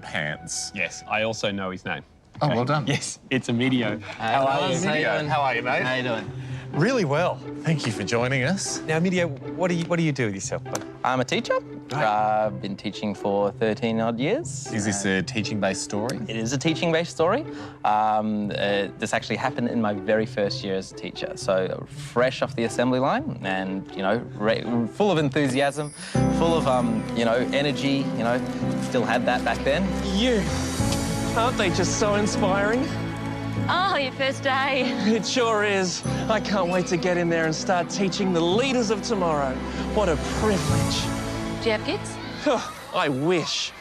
pants. Yes, I also know his name. Oh, well done. Yes, it's Emilio. How are you? How are you, mate? How you doing? Really well. Thank you for joining us. Now, Emilio, what do you do with yourself? I'm a teacher. I've been teaching for 13 odd years. Is this a teaching-based story? It is a teaching-based story. This actually happened in my very first year as a teacher. So fresh off the assembly line and, you know, full of enthusiasm, full of, you know, energy, you know, still had that back then. You. Aren't they just so inspiring? Oh, your first day. It sure is. I can't wait to get in there and start teaching the leaders of tomorrow. What a privilege. Do you have kids? I wish.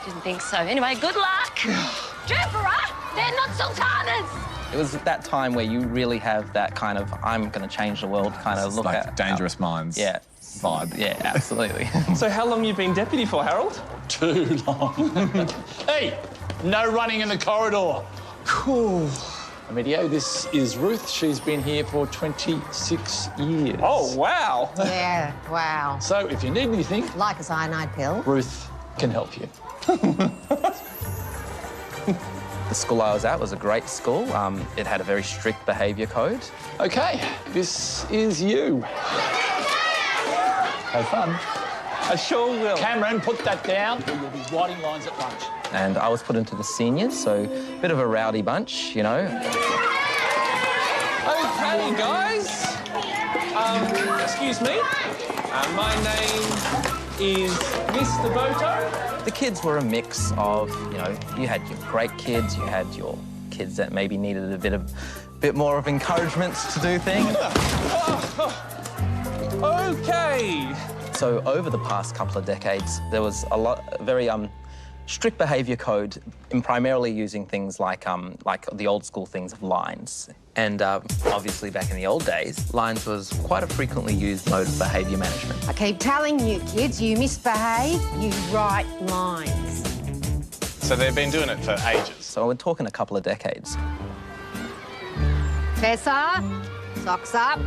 Didn't think so. Anyway, good luck. Jupera, they're not sultanas. It was at that time where you really have that kind of, I'm going to change the world kind of look like at. Dangerous Minds. Yeah. Vibe. Yeah, absolutely. So how long you been deputy for, Harold? Too long. Hey, no running in the corridor. Cool. Emilio, this is Ruth. She's been here for 26 years. Oh, wow. Yeah, wow. So if you need anything, Like a cyanide pill. Ruth can help you. The school I was at was a great school. It had a very strict behaviour code. OK, this is you. Have fun. I sure will. Cameron, put that down or you'll be writing lines at lunch. And I was put into the seniors, so a bit of a rowdy bunch, you know. Okay, guys. Excuse me. My name is Mr. Boto. The kids were a mix of, you know, you had your great kids, you had your kids that maybe needed a bit more of encouragement to do things. Okay. So over the past couple of decades, there was a very strict behaviour code, in primarily using things like the old school things of lines. And obviously back in the old days, lines was quite a frequently used mode of behaviour management. I keep telling you, kids, you misbehave, you write lines. So they've been doing it for ages. So we're talking a couple of decades. Tessa, socks up.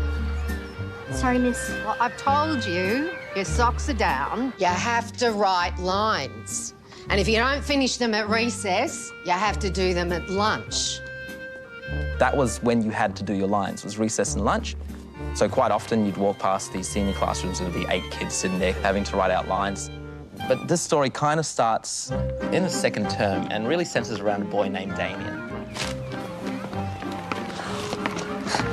Sorry, miss. Well, I've told you, your socks are down. You have to write lines. And if you don't finish them at recess, you have to do them at lunch. That was when you had to do your lines, was recess and lunch. So quite often you'd walk past these senior classrooms and there'd be 8 kids sitting there having to write out lines. But this story kind of starts in the second term and really centres around a boy named Damien.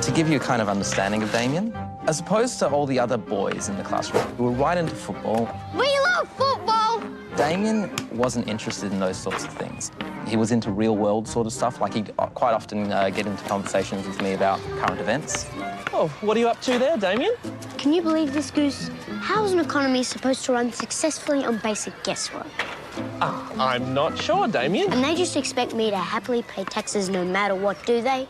To give you a kind of understanding of Damien, as opposed to all the other boys in the classroom who were right into football, We love football! Damien wasn't interested in those sorts of things. He was into real-world sort of stuff, like he'd quite often get into conversations with me about current events. Oh, what are you up to there, Damien? Can you believe this, Goose? How's an economy supposed to run successfully on basic guesswork? I'm not sure, Damien. And they just expect me to happily pay taxes no matter what, do they?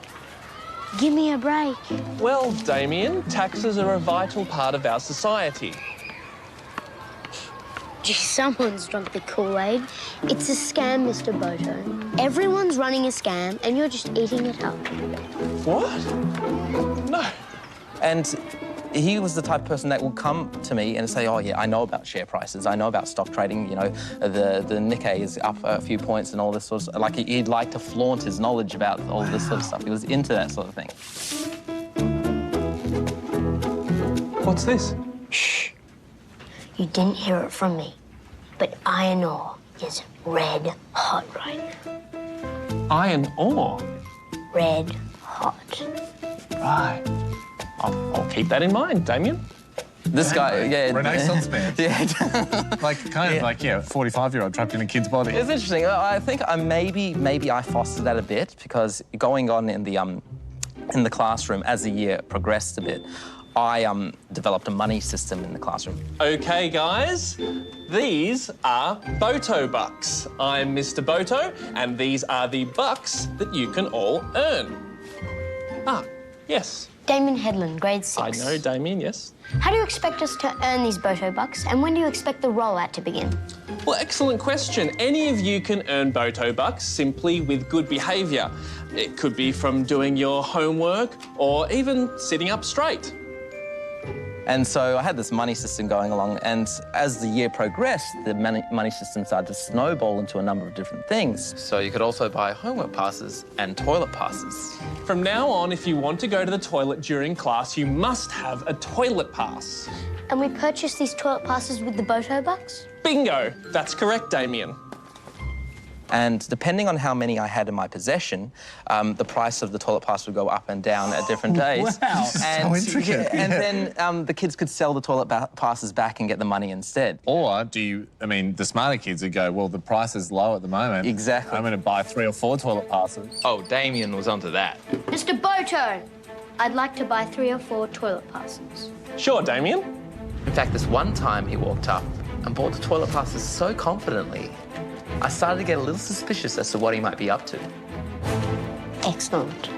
Give me a break. Well, Damien, taxes are a vital part of our society. Gee, someone's drunk the Kool-Aid. It's a scam, Mr. Boto. Everyone's running a scam and you're just eating it up. What? No. And he was the type of person that would come to me and say, oh, yeah, I know about share prices, I know about stock trading, you know, the Nikkei is up a few points and all this sort of... Like, he'd like to flaunt his knowledge about all this sort of stuff. He was into that sort of thing. What's this? Shh. You didn't hear it from me, but iron ore is red hot right now. Iron ore? Red hot. Right. I'll keep that in mind, Damien. This guy, yeah... Renaissance man. Yeah. Like, kind of like, yeah, 45-year-old trapped in a kid's body. It's interesting. I think maybe I fostered that a bit because going on in the classroom as the year progressed a bit, I developed a money system in the classroom. OK, guys, these are Boto bucks. I'm Mr. Boto, and these are the bucks that you can all earn. Ah, yes. Damien Headland, grade 6. I know, Damien, yes. How do you expect us to earn these Boto bucks, and when do you expect the rollout to begin? Well, excellent question. Any of you can earn Boto bucks simply with good behaviour. It could be from doing your homework or even sitting up straight. And so I had this money system going along, and as the year progressed, the money system started to snowball into a number of different things. So you could also buy homework passes and toilet passes. From now on, if you want to go to the toilet during class, you must have a toilet pass. And we purchased these toilet passes with the Boto bucks? Bingo! That's correct, Damien. And depending on how many I had in my possession, the price of the toilet pass would go up and down at different days. Wow, and, so intricate. and then the kids could sell the toilet passes back and get the money instead. Or do you, I mean, the smarter kids would go, well, the price is low at the moment. Exactly. I'm going to buy 3 or 4 toilet passes. Oh, Damien was onto that. Mr. Boto, I'd like to buy 3 or 4 toilet passes. Sure, Damien. In fact, this one time he walked up and bought the toilet passes so confidently, I started to get a little suspicious as to what he might be up to. Excellent.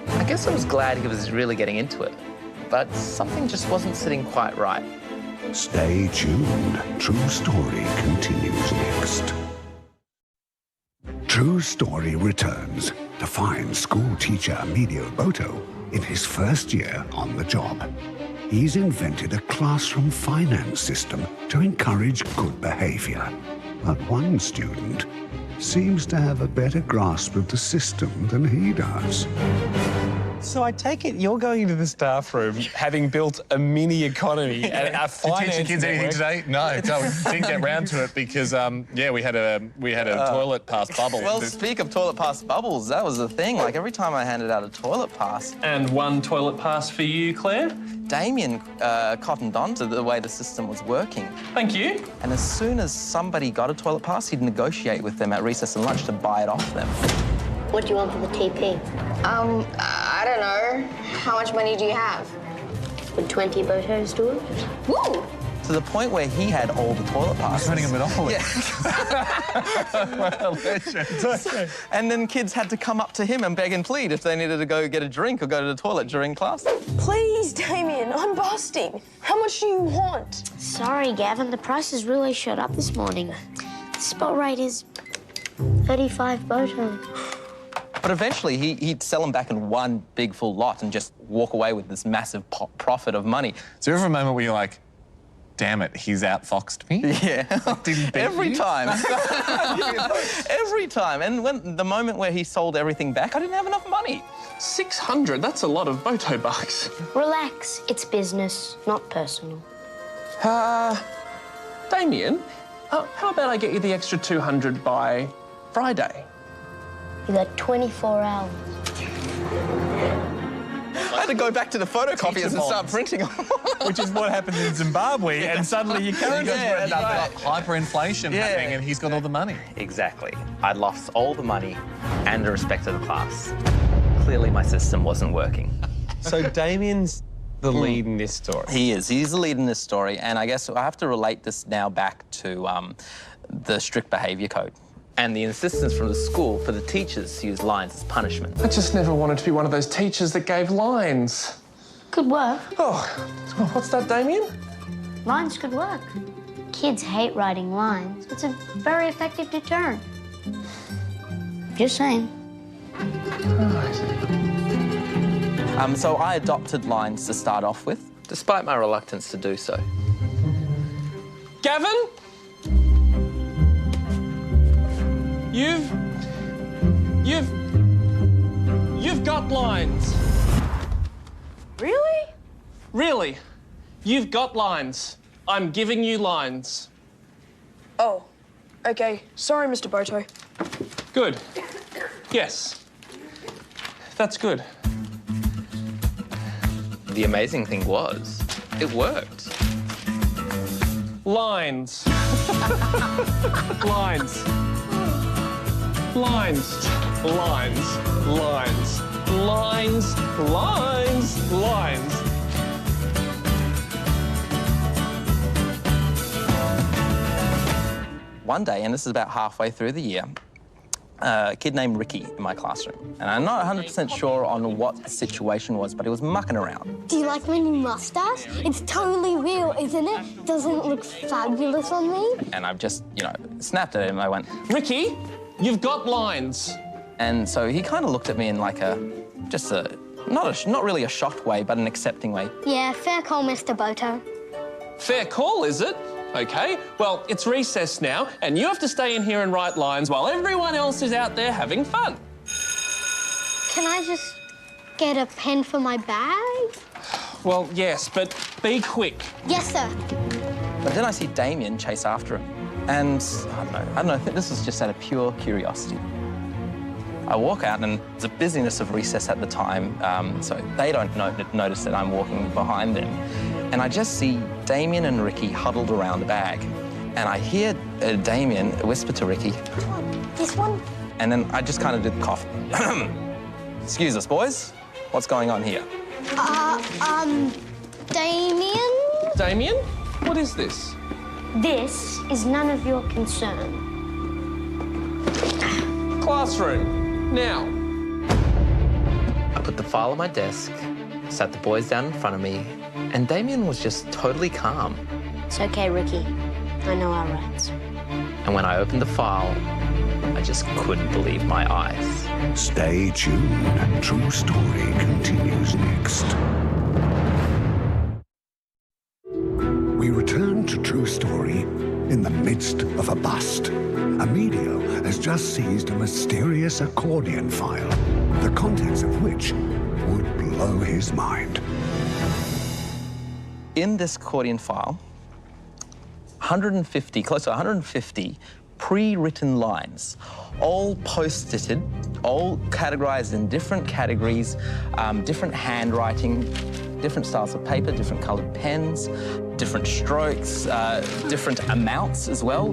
I guess I was glad he was really getting into it, but something just wasn't sitting quite right. Stay tuned. True Story continues next. True Story returns to find school teacher Emilio Boto in his first year on the job. He's invented a classroom finance system to encourage good behavior. But one student seems to have a better grasp of the system than he does. So I take it you're going into the staff room having built a mini economy and a Did you finance teach your kids anything today? No, we didn't get round to it because, yeah, we had a toilet pass bubble. Well, speak of toilet pass bubbles, that was the thing. Like, every time I handed out a toilet pass... And 1 toilet pass for you, Claire. Damien cottoned on to the way the system was working. Thank you. And as soon as somebody got a toilet pass, he'd negotiate with them at recess and lunch to buy it off them. What do you want for the TP? I don't know. How much money do you have? Would 20 Botos do it? Woo! To the point where he had all the toilet passes. Running a monopoly. Yeah. And then kids had to come up to him and beg and plead if they needed to go get a drink or go to the toilet during class. Please, Damien, I'm busting. How much do you want? Sorry, Gavin, the prices really shot up this morning. The spot rate is 35 Boto. But eventually, he'd sell them back in one big full lot and just walk away with this massive profit of money. So you ever a moment where you're like, damn it, he's outfoxed me? Yeah. Didn't beat Every you? time. Every time. And when the moment where he sold everything back, I didn't have enough money. 600, that's a lot of Boto bucks. Relax, it's business, not personal. Damien, how about I get you the extra 200 by Friday? You got 24 hours. I had to go back to the photocopiers and start printing them. Which is what happened in Zimbabwe, and suddenly your currency's Yeah, written up. right. Hyperinflation happening and he's got all the money. Exactly. I'd lost all the money and the respect of the class. Clearly, my system wasn't working. So Damien's the lead in this story. He is. He's the lead in this story, and I guess I have to relate this now back to the strict behaviour code and the insistence from the school for the teachers to use lines as punishment. I just never wanted to be one of those teachers that gave lines. Could work. Oh, what's that, Damien? Lines could work. Kids hate writing lines. It's a very effective deterrent. Just saying. So I adopted lines to start off with, despite my reluctance to do so. Gavin? You've got lines. Really? Really? You've got lines. I'm giving you lines. Oh, okay. Sorry, Mr. Boto. Good. Yes. That's good. The amazing thing was, it worked. Lines. Lines. Lines. Lines. Lines. Lines. Lines. Lines. One day, and this is about halfway through the year, a kid named Ricky in my classroom. And I'm not 100% sure on what the situation was, but he was mucking around. Do you like my new mustache? It's totally real, isn't it? Doesn't it look fabulous on me? And I've just, snapped at him. I went, Ricky, you've got lines. and so he kind of looked at me in like just a Not really a shocked way, but an accepting way. Yeah, fair call, Mr. Boto. Fair call, is it? OK, well, it's recess now, and you have to stay in here and write lines while everyone else is out there having fun. Can I just get a pen for my bag? Well, yes, but be quick. Yes, sir. But then I see Damien chase after him. And I don't know, I think this was just out of pure curiosity. I walk out and there's a busyness of recess at the time, so they don't notice that I'm walking behind them. And I just see Damien and Ricky huddled around the bag. And I hear Damien whisper to Ricky, This one? and then I just kind of did the cough. Excuse us, boys. What's going on here? Damien? Damien, what is this? This is none of your concern. Classroom, now. I put the file on my desk, sat the boys down in front of me, and Damien was just totally calm. It's okay, Ricky. I know our rights. And when I opened the file, I just couldn't believe my eyes. Stay tuned. True Story continues next. We return to True Story in the midst of a bust. Emilio has just seized a mysterious accordion file, the contents of which would blow his mind. In this accordion file, 150, close to 150 pre-written lines, all post-itted, all categorized in different categories, different handwriting, different styles of paper, different colored pens, different strokes, different amounts as well.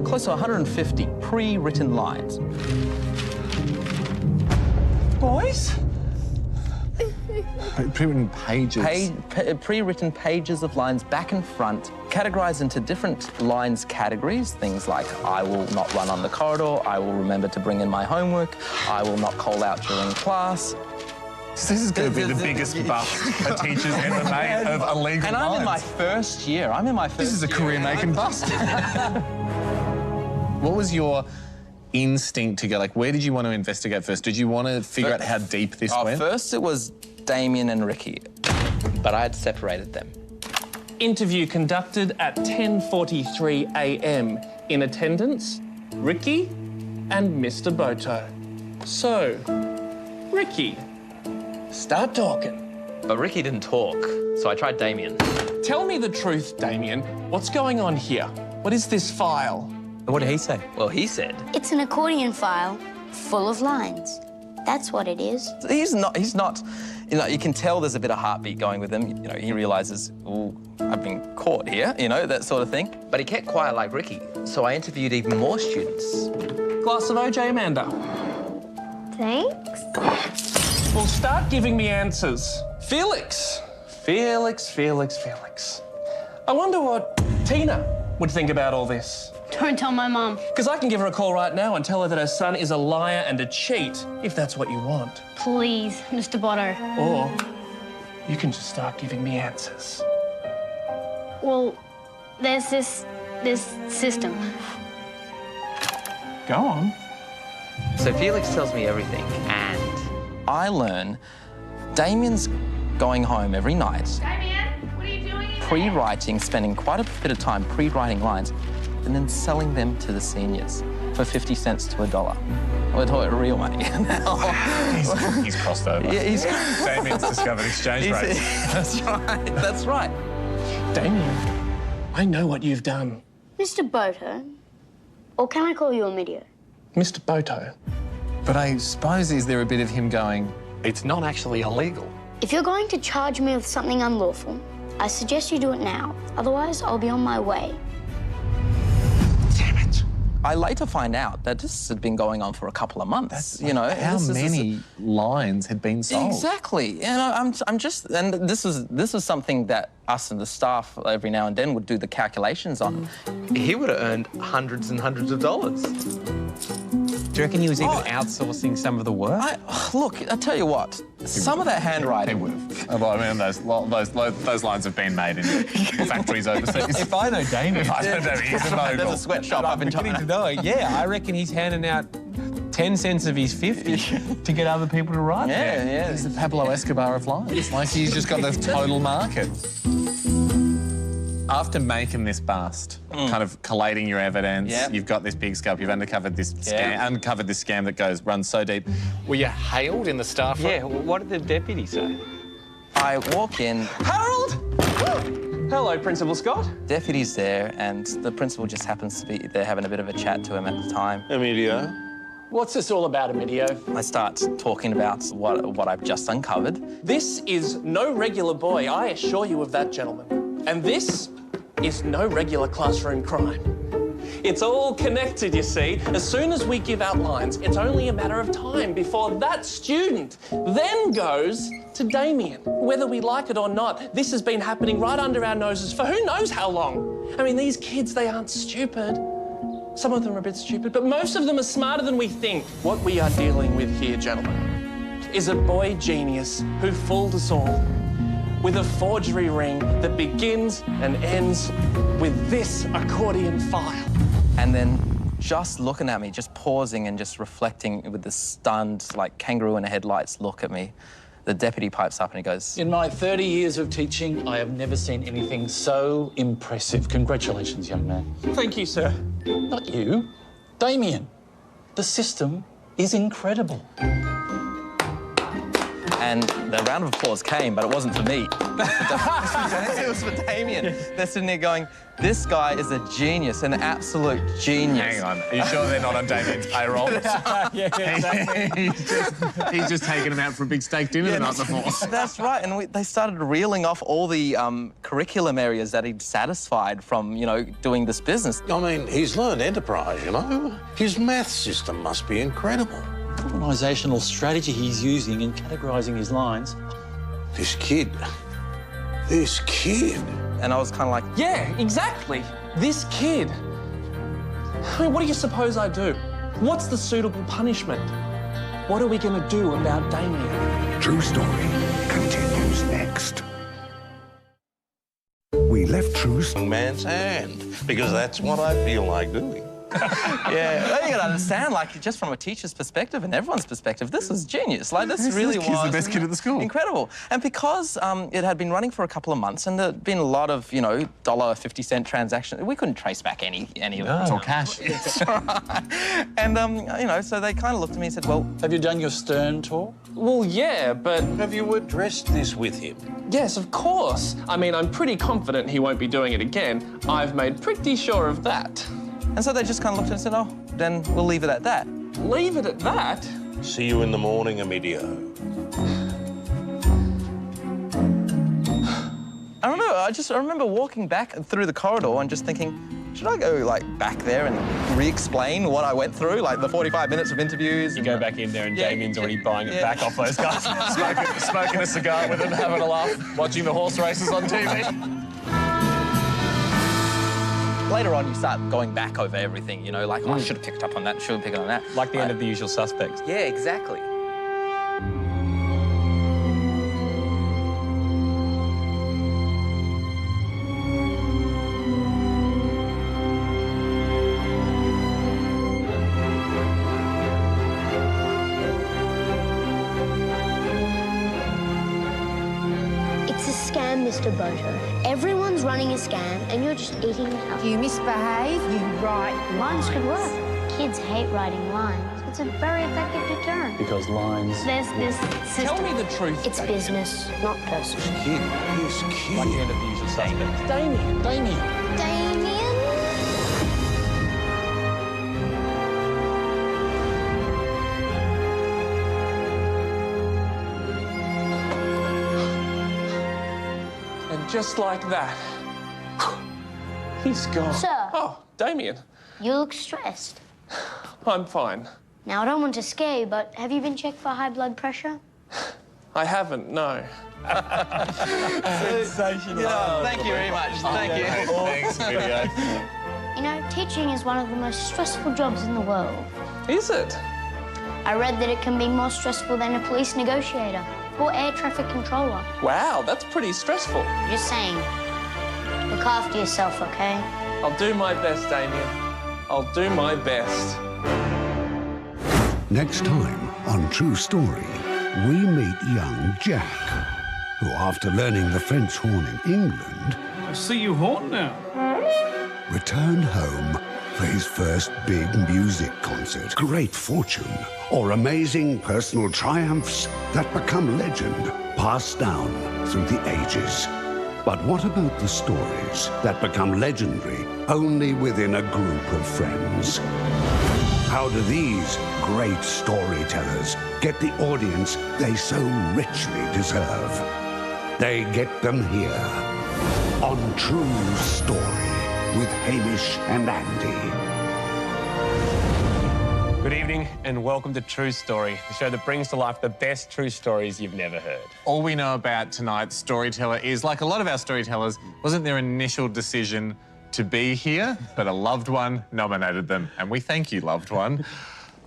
Close to 150 pre-written lines. Boys? Pre-written pages. Pre-written pages of lines back and front, categorized into different lines categories, things like I will not run on the corridor, I will remember to bring in my homework, I will not call out during class. So this is going to be the biggest bust a teacher's ever made of illegal And I'm lines. in my first year. This is a career-making bust. What was your instinct to go, like, where did you want to investigate first? Did you want to figure out how deep this went? First it was Damien and Ricky, but I had separated them. Interview conducted at 10:43 a.m. In attendance, Ricky and Mr. Boto. So, Ricky, start talking. But Ricky didn't talk, so I tried Damien. Tell me the truth, Damien. What's going on here? What is this file? What did he say? Well, he said... It's an accordion file full of lines. That's what it is. He's not, you know, you can tell there's a bit of heartbeat going with him. You know, he realizes, oh, I've been caught here, you know, that sort of thing. But he kept quiet like Ricky, so I interviewed even more students. Glass of OJ, Amanda. Thanks. Well, start giving me answers. Felix. I wonder what Tina would think about all this. Don't tell my mum. Because I can give her a call right now and tell her that her son is a liar and a cheat, if that's what you want. Please, Mr. Boto. Or you can just start giving me answers. Well, there's this system. Go on. So Felix tells me everything, and I learn Damien's going home every night. Damien, what are you doing? Pre-writing, spending quite a bit of time pre-writing lines, and then selling them to the seniors for 50 cents to $1. We're talking real money now. He's crossed over. Yeah, he's... Damien's discovered exchange rates. That's right, that's right. Damien, I know what you've done. Mr. Boto, or can I call you Emilio? Mr. Boto. But I suppose, is there a bit of him going, It's not actually illegal. If you're going to charge me with something unlawful, I suggest you do it now. Otherwise, I'll be on my way. Damn it. I later find out that this had been going on for a couple of months. You know, how many lines had been sold? Exactly. You know, I'm just, and this was something that us and the staff every now and then would do the calculations on. He would have earned hundreds and hundreds of dollars. Do you reckon he was even outsourcing some of the work? Look, I tell you what, some of that handwriting. He would have. Well, I mean, those lines have been made in factories overseas. If I know Damien, I don't know, he's a mogul. There's a sweatshop up in beginning China. to know. Yeah, I reckon he's handing out 10 cents of his 50 to get other people to write. Yeah. He's the Pablo Escobar of lines. Like, he's just got the total market. After making this bust, kind of collating your evidence, you've got this big scope, you've uncovered this scam that runs so deep. Were you hailed in the staff room? Yeah, well, what did the deputy say? I walk in, Harold! Hello, Principal Scott. deputy's there, and the principal just happens to be there having a bit of a chat to him at the time. Emilio. What's this all about, Emilio? I start talking about what I've just uncovered. This is no regular boy, I assure you of that, gentlemen. And this is no regular classroom crime. It's all connected, you see. As soon as we give out lines, it's only a matter of time before that student then goes to Damien. Whether we like it or not, this has been happening right under our noses for who knows how long. I mean, these kids, they aren't stupid. Some of them are a bit stupid, but most of them are smarter than we think. What we are dealing with here, gentlemen, is a boy genius who fooled us all with a forgery ring that begins and ends with this accordion file. And then just looking at me, just pausing and just reflecting with this stunned, like kangaroo in the headlights look at me, the deputy pipes up and he goes, In my 30 years of teaching, I have never seen anything so impressive. Congratulations, young man. Thank you, sir. Not you, Damien. The system is incredible. and the round of applause came, but it wasn't for me. It was for Damien. They're sitting there going, this guy is a genius, an absolute genius. Hang on, are you sure they're not on Damien's payroll? Yeah, exactly. he's just taken him out for a big steak dinner the night before. That's right, and they started reeling off all the curriculum areas that he'd satisfied from, you know, doing this business. I mean, he's learned enterprise, you know? His math system must be incredible. Organisational strategy he's using in categorising his lines. This kid. And I was kind of like, yeah, exactly. This kid. I mean, what do you suppose I do? What's the suitable punishment? What are we going to do about Damien? True Story continues next. We left True's Man's hand, because that's what I feel like doing. yeah, well, you gotta understand, like, just from a teacher's perspective and everyone's perspective, this was genius. Like, this really was the best kid at the school. Incredible. And because it had been running for a couple of months and there'd been a lot of, you know, $50 transactions, we couldn't trace back any of it. It's all cash. That's right. And, you know, so they kind of looked at me and said, well... Have you done your Stern tour? Well, yeah, but... Have you addressed this with him? Yes, of course. I mean, I'm pretty confident he won't be doing it again. I've made pretty sure of that. And so they just kind of looked and said, oh, then we'll leave it at that. Leave it at that? See you in the morning, Emilio. I remember walking back through the corridor and just thinking, should I go, like, back there and re-explain what I went through, like the 45 minutes of interviews? You go back in there and Damien's already buying it back off those guys. Smoking a cigar with him, having a laugh, watching the horse races on TV. Later on, you start going back over everything, you know, like, oh, I should have picked up on that, should have picked up on that. Like the end of The Usual Suspects. Yeah, exactly. It's a scam, Mr. Boto. Everyone's running a scam, and you're just eating it up. You misbehave, you write Lines could work. Kids hate writing lines. It's a very effective deterrent. Because lines... There's this system. Tell me the truth. It's business, not personal. This kid. Like the end of The Usual Suspects. Damien. Damien? And just like that, he's gone. Sir. Oh, Damien. You look stressed. I'm fine. Now, I don't want to scare you, but have you been checked for high blood pressure? I haven't, no. Sensational. Yeah, thank you very much. Thank you. Thanks, video. You know, teaching is one of the most stressful jobs in the world. Is it? I read that it can be more stressful than a police negotiator or air traffic controller. Wow, that's pretty stressful. Just saying. Look after yourself, okay? I'll do my best, Damien. I'll do my best. Next time on True Story, we meet young Jack, who, after learning the French horn in England, I see you horn now. returned home for his first big music concert. Great fortune or amazing personal triumphs that become legend, passed down through the ages. But what about the stories that become legendary only within a group of friends? How do these great storytellers get the audience they so richly deserve? They get them here on True Story with Hamish and Andy. Good evening and welcome to True Story, the show that brings to life the best true stories you've never heard. All we know about tonight's storyteller is, like a lot of our storytellers, wasn't their initial decision to be here, but a loved one nominated them. And we thank you, loved one.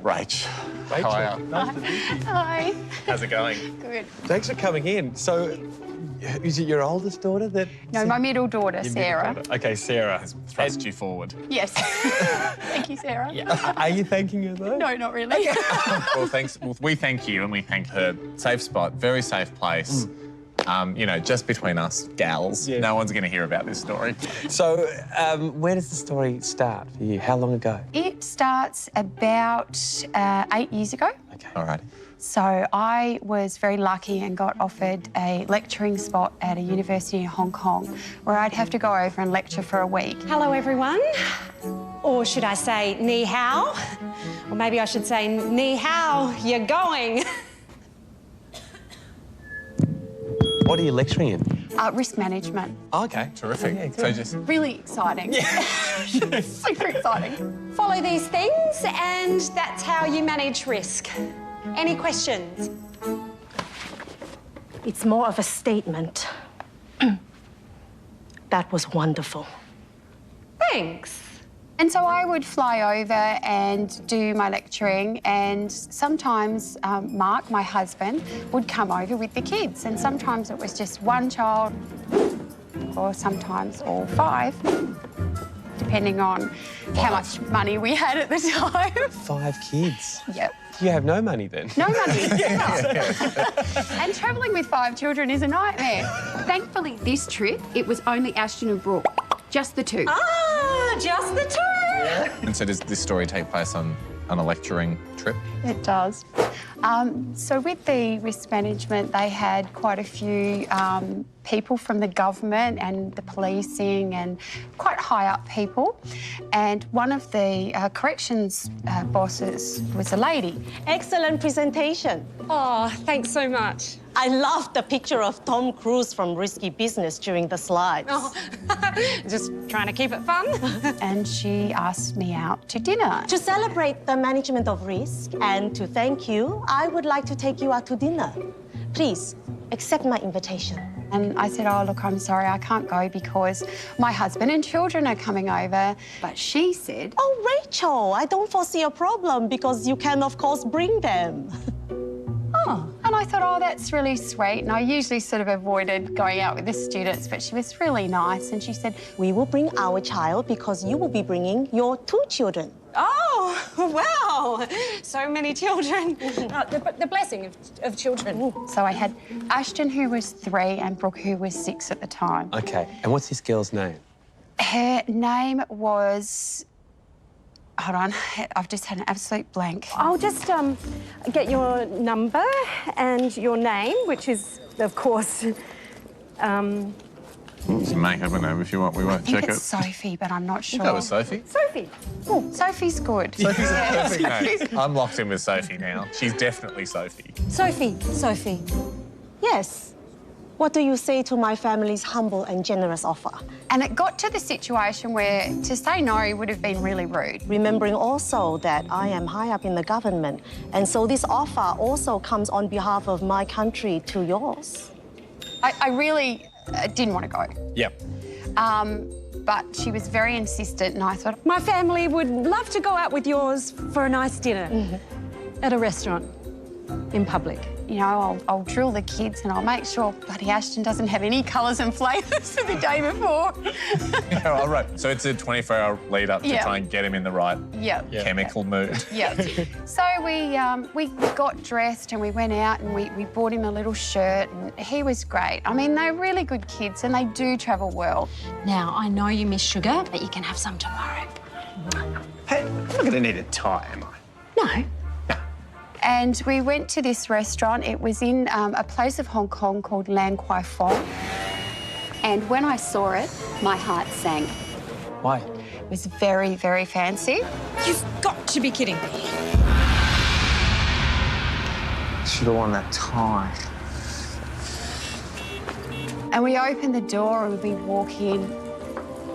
Rach. Rachel, how are you? nice to meet you. Hi. How's it going? Good. Thanks for coming in. So, is it your oldest daughter that... No, my middle daughter, Your Sarah. middle daughter. Okay, Sarah. Thrust you forward. Yes. Thank you, Sarah. Yeah. Are you thanking her, though? No, not really. Well, thanks. Well, we thank you and we thank her. Safe spot, very safe place. You know, just between us, gals. Yeah. No one's going to hear about this story. So, where does the story start for you? How long ago? It starts about 8 years ago. Okay. All right. So I was very lucky and got offered a lecturing spot at a university in Hong Kong where I'd have to go over and lecture for a week. Hello, everyone. Or should I say, ni hao? Or maybe I should say, ni hao, you're going. What are you lecturing in? Risk management. Oh, okay. Terrific. Yeah, So just... Really exciting. Super exciting. Follow these things, and that's how you manage risk. Any questions? It's more of a statement. That was wonderful. Thanks. And so I would fly over and do my lecturing, and sometimes Mark, my husband, would come over with the kids, and sometimes it was just one child or sometimes all five, depending on how much money we had at the time. 5 kids? Yep. You have no money then? No money. And travelling with 5 children is a nightmare. Thankfully, this trip, it was only Ashton and Brooke. Just the 2. Ah, just the 2. And so does this story take place on a lecturing trip? It does. So with the risk management, they had quite a few people from the government and the policing and quite high up people. And one of the corrections bosses was a lady. Excellent presentation. Oh, thanks so much. I love the picture of Tom Cruise from Risky Business during the slides. Oh, just trying to keep it fun. And she asked me out to dinner. To celebrate the management of risk and to thank you, I would like to take you out to dinner. Please, accept my invitation. And I said, oh, look, I'm sorry, I can't go because my husband and children are coming over. But she said... Oh, Rachel, I don't foresee a problem because you can, of course, bring them. Oh, and I thought, oh, that's really sweet. And I usually sort of avoided going out with the students, but she was really nice. And she said, we will bring our child because you will be bringing your 2 children. Oh, wow. So many children. The blessing of children. So I had Ashton, who was 3, and Brooke, who was 6 at the time. Okay. And what's this girl's name? Her name was... Hold on, I've just had an absolute blank. I'll just get your number and your name, which is, of course, You can make up a name if you want. We won't I think check it's it. Sophie, but I'm not sure. We'll go with Sophie. Sophie. Oh, Sophie's good. Sophie's a perfect name. I'm locked in with Sophie now. She's definitely Sophie. Sophie. Yes. What do you say to my family's humble and generous offer? And it got to the situation where to say no would have been really rude. Remembering also that I am high up in the government, and so this offer also comes on behalf of my country to yours. I really didn't want to go. Yep. But she was very insistent, and I thought... My family would love to go out with yours for a nice dinner at a restaurant in public. you know, I'll drill the kids and I'll make sure bloody Ashton doesn't have any colours and flavours for the day before. Yeah, all right. So it's a 24-hour lead up to Yeah. try and get him in the right chemical mood. Yeah. So we got dressed and we went out and we bought him a little shirt and he was great. I mean, they're really good kids and they do travel well. Now, I know you miss sugar, but you can have some tomorrow. Hey, I'm not going to need a tie, am I? No. And we went to this restaurant. It was in a place of Hong Kong called Lan Kwai Fong. And when I saw it, my heart sank. Why? It was very, very fancy. You've got to be kidding me. Should have worn that tie. And we opened the door and we walk in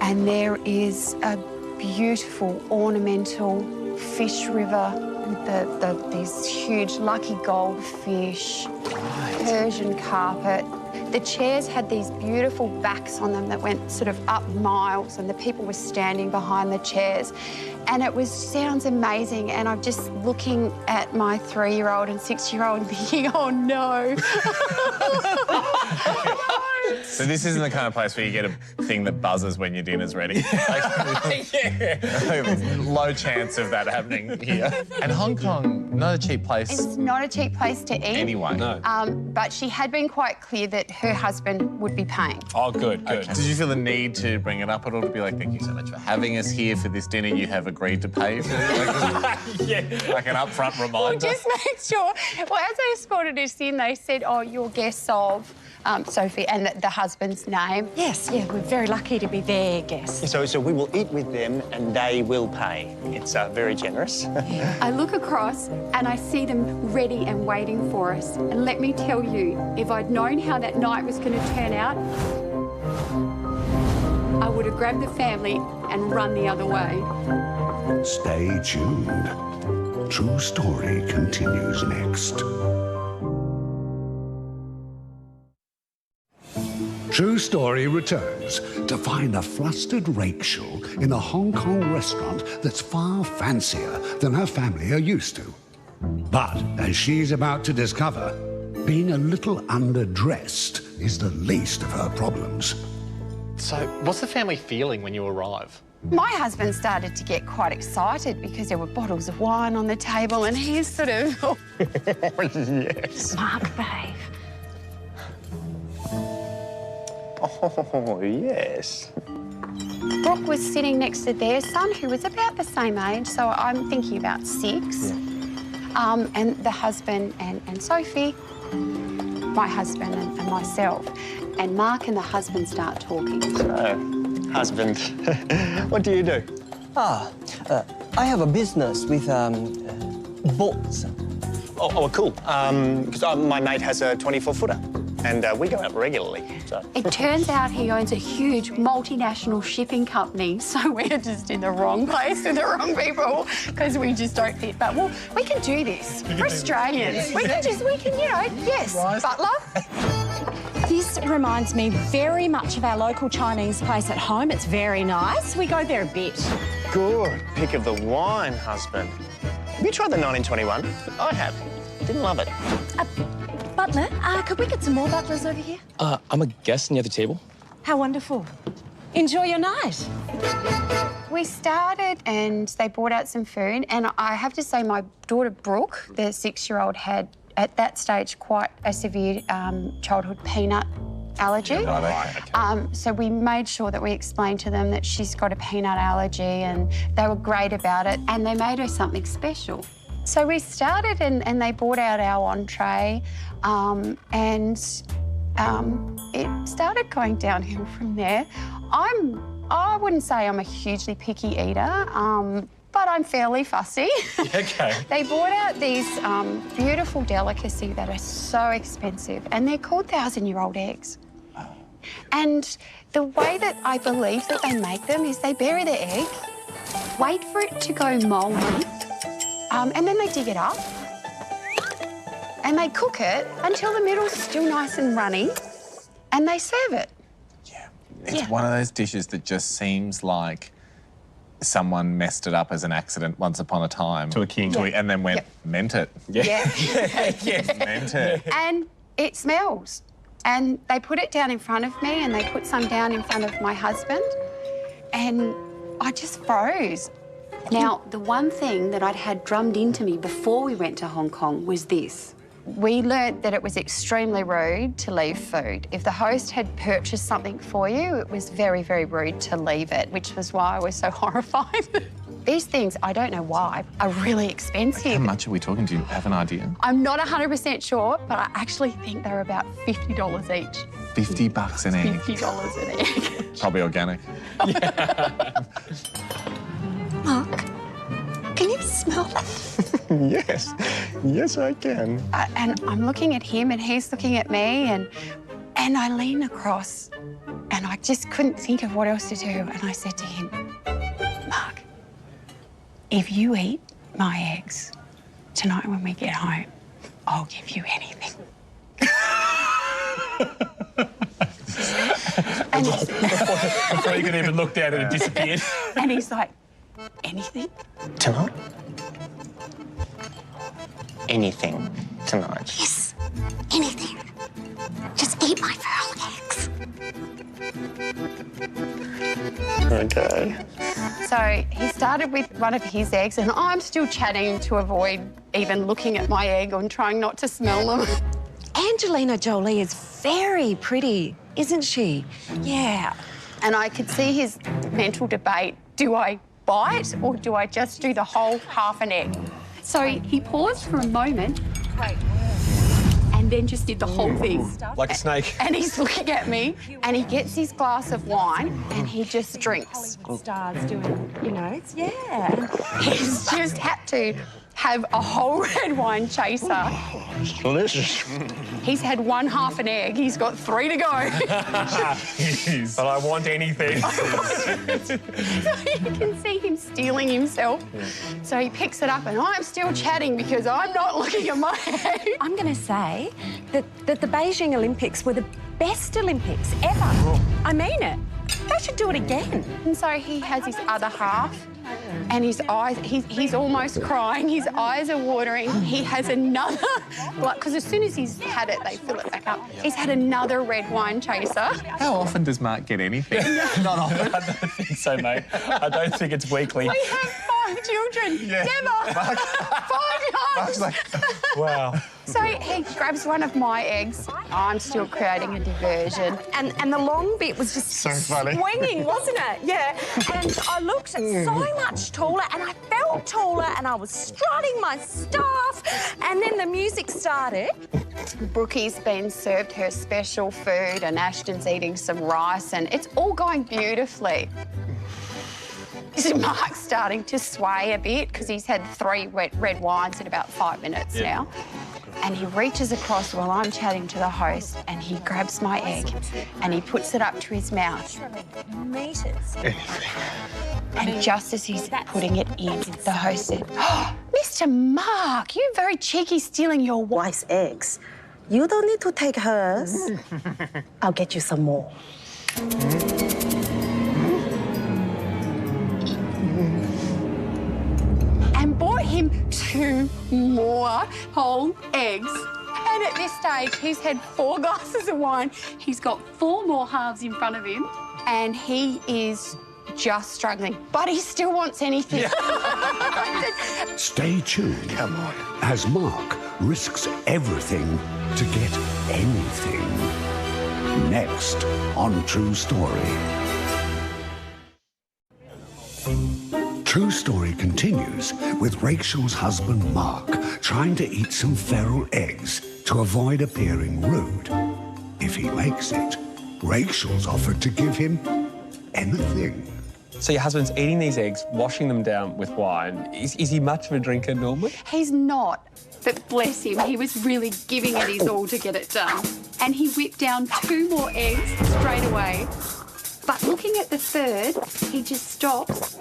and there is a beautiful ornamental fish river with these huge lucky goldfish, Persian carpet. The chairs had these beautiful backs on them that went sort of up miles and the people were standing behind the chairs. And it sounds amazing and I'm just looking at my 3-year-old and 6-year-old and thinking, oh no. So this isn't the kind of place where you get a thing that buzzes when your dinner's ready. Low chance of that happening here. And Hong Kong, not a cheap place. It's not a cheap place to eat. Anyway. No. But she had been quite clear that her husband would be paying. Oh, good, good. Okay. Did you feel the need to bring it up at all, to be like, thank you so much for having us here for this dinner you have agreed to pay for? Like an upfront reminder? Well, just make sure. Well, as they escorted us in, they said, oh, you're guests of Sophie, and the husband's name. Yes, yeah, we're very lucky to be their guests. So we will eat with them and they will pay. It's very generous. I look across and I see them ready and waiting for us. And let me tell you, if I'd known how that night was going to turn out, I would have grabbed the family and run the other way. Stay tuned. True Story continues next. True Story returns to find a flustered Rachel in a Hong Kong restaurant that's far fancier than her family are used to. But as she's about to discover, being a little underdressed is the least of her problems. So, what's the family feeling when you arrive? My husband started to get quite excited because there were bottles of wine on the table and he's sort of... Yes. Mark, babe. Oh, yes. Brooke was sitting next to their son, who was about the same age, so I'm thinking about 6. Yeah. And the husband and Sophie, my husband and myself. And Mark and the husband start talking. So, husband, what do you do? I have a business with boats. Oh, cool. Because my mate has a 24-footer. And we go out regularly, so... It turns out he owns a huge multinational shipping company, so we're just in the wrong place with the wrong people because we just don't fit. But, well, we can do this. We're Australians. We can, you know, yes, butler. This reminds me very much of our local Chinese place at home. It's very nice. We go there a bit. Good pick of the wine, husband. Have you tried the 1921? I have. Didn't love it. Butler, could we get some more butlers over here? I'm a guest near the table. How wonderful. Enjoy your night. We started and they brought out some food, and I have to say my daughter Brooke, the 6-year-old, had at that stage quite a severe childhood peanut allergy. So we made sure that we explained to them that she's got a peanut allergy, and they were great about it, and they made her something special. So we started and they brought out our entree and it started going downhill from there. I wouldn't say I'm a hugely picky eater, but I'm fairly fussy. Okay. They brought out these beautiful delicacies that are so expensive, and they're called 1,000-year-old eggs. And the way that I believe that they make them is they bury the egg, wait for it to go mouldy, and then they dig it up and they cook it until the middle's still nice and runny and they serve it. It's one of those dishes that just seems like someone messed it up as an accident once upon a time. To a king. And then went, meant it. Yeah. Meant it. And it smells. And they put it down in front of me and they put some down in front of my husband. And I just froze. Now, the one thing that I'd had drummed into me before we went to Hong Kong was this. We learnt that it was extremely rude to leave food. If the host had purchased something for you, it was very, very rude to leave it, which was why I was so horrified. These things, I don't know why, are really expensive. How much are we talking? Do you have an idea? I'm not 100% sure, but I actually think they're about $50 each. $50 an egg. $50 an egg. Probably organic. Mark, can you smell that? Yes. Yes, I can. And I'm looking at him and he's looking at me and I lean across and I just couldn't think of what else to do. And I said to him, Mark, if you eat my eggs tonight when we get home, I'll give you anything. And Before you could even look down, it disappeared. And he's like, anything? Tonight? Anything tonight. Yes, anything. Just eat my feral eggs. Okay. So he started with one of his eggs and I'm still chatting to avoid even looking at my egg and trying not to smell them. Angelina Jolie is very pretty, isn't she? Yeah. And I could see his mental debate. Do I bite or do I just do the whole half an egg? So he paused for a moment and then just did the whole thing. Like a snake. And he's looking at me and he gets his glass of wine and he just drinks. Stars doing, you know, yeah. He's just had to have a whole red wine chaser. It's delicious. He's had one half an egg. He's got 3 to go. But I want anything. So you can see him stealing himself. So he picks it up and I'm still chatting because I'm not looking at my egg. I'm going to say that the Beijing Olympics were the best Olympics ever. I mean it. They should do it again. And so he has his other half and his eyes, he's almost crying. His eyes are watering. He has another, because as soon as he's had it, they fill it back up. He's had another red wine chaser. How often does Mark get anything? Not often. I don't think so, mate. I don't think it's weekly. We have 5 children. Yeah. Never. 5 times. Mark's like, wow. So he grabs one of my eggs. I'm still creating a diversion. And the long bit was just So funny. swinging, wasn't it? Yeah. And I looked so much taller and I felt taller and I was strutting my stuff. And then the music started. Brookie's been served her special food and Ashton's eating some rice and it's all going beautifully. Mark's starting to sway a bit because he's had 3 red wines in about 5 minutes now. And he reaches across while I'm chatting to the host and he grabs my egg and he puts it up to his mouth. Meters. And just as he's putting it in, the host said, "Oh, Mr. Mark, you're very cheeky stealing your wife's eggs. You don't need to take hers. I'll get you some more. And bought him 2 more whole eggs. And at this stage, he's had 4 glasses of wine. He's got 4 more halves in front of him and he is just struggling, but he still wants anything. Yeah. Stay tuned. Come on. As Mark risks everything to get anything. Next on True Story. True Story continues with Rachel's husband Mark trying to eat some feral eggs to avoid appearing rude. If he makes it, Rachel's offered to give him anything. So your husband's eating these eggs, washing them down with wine. Is he much of a drinker normally? He's not, but bless him, he was really giving it his all to get it done. And he whipped down 2 more eggs straight away. But looking at the 3rd, he just stops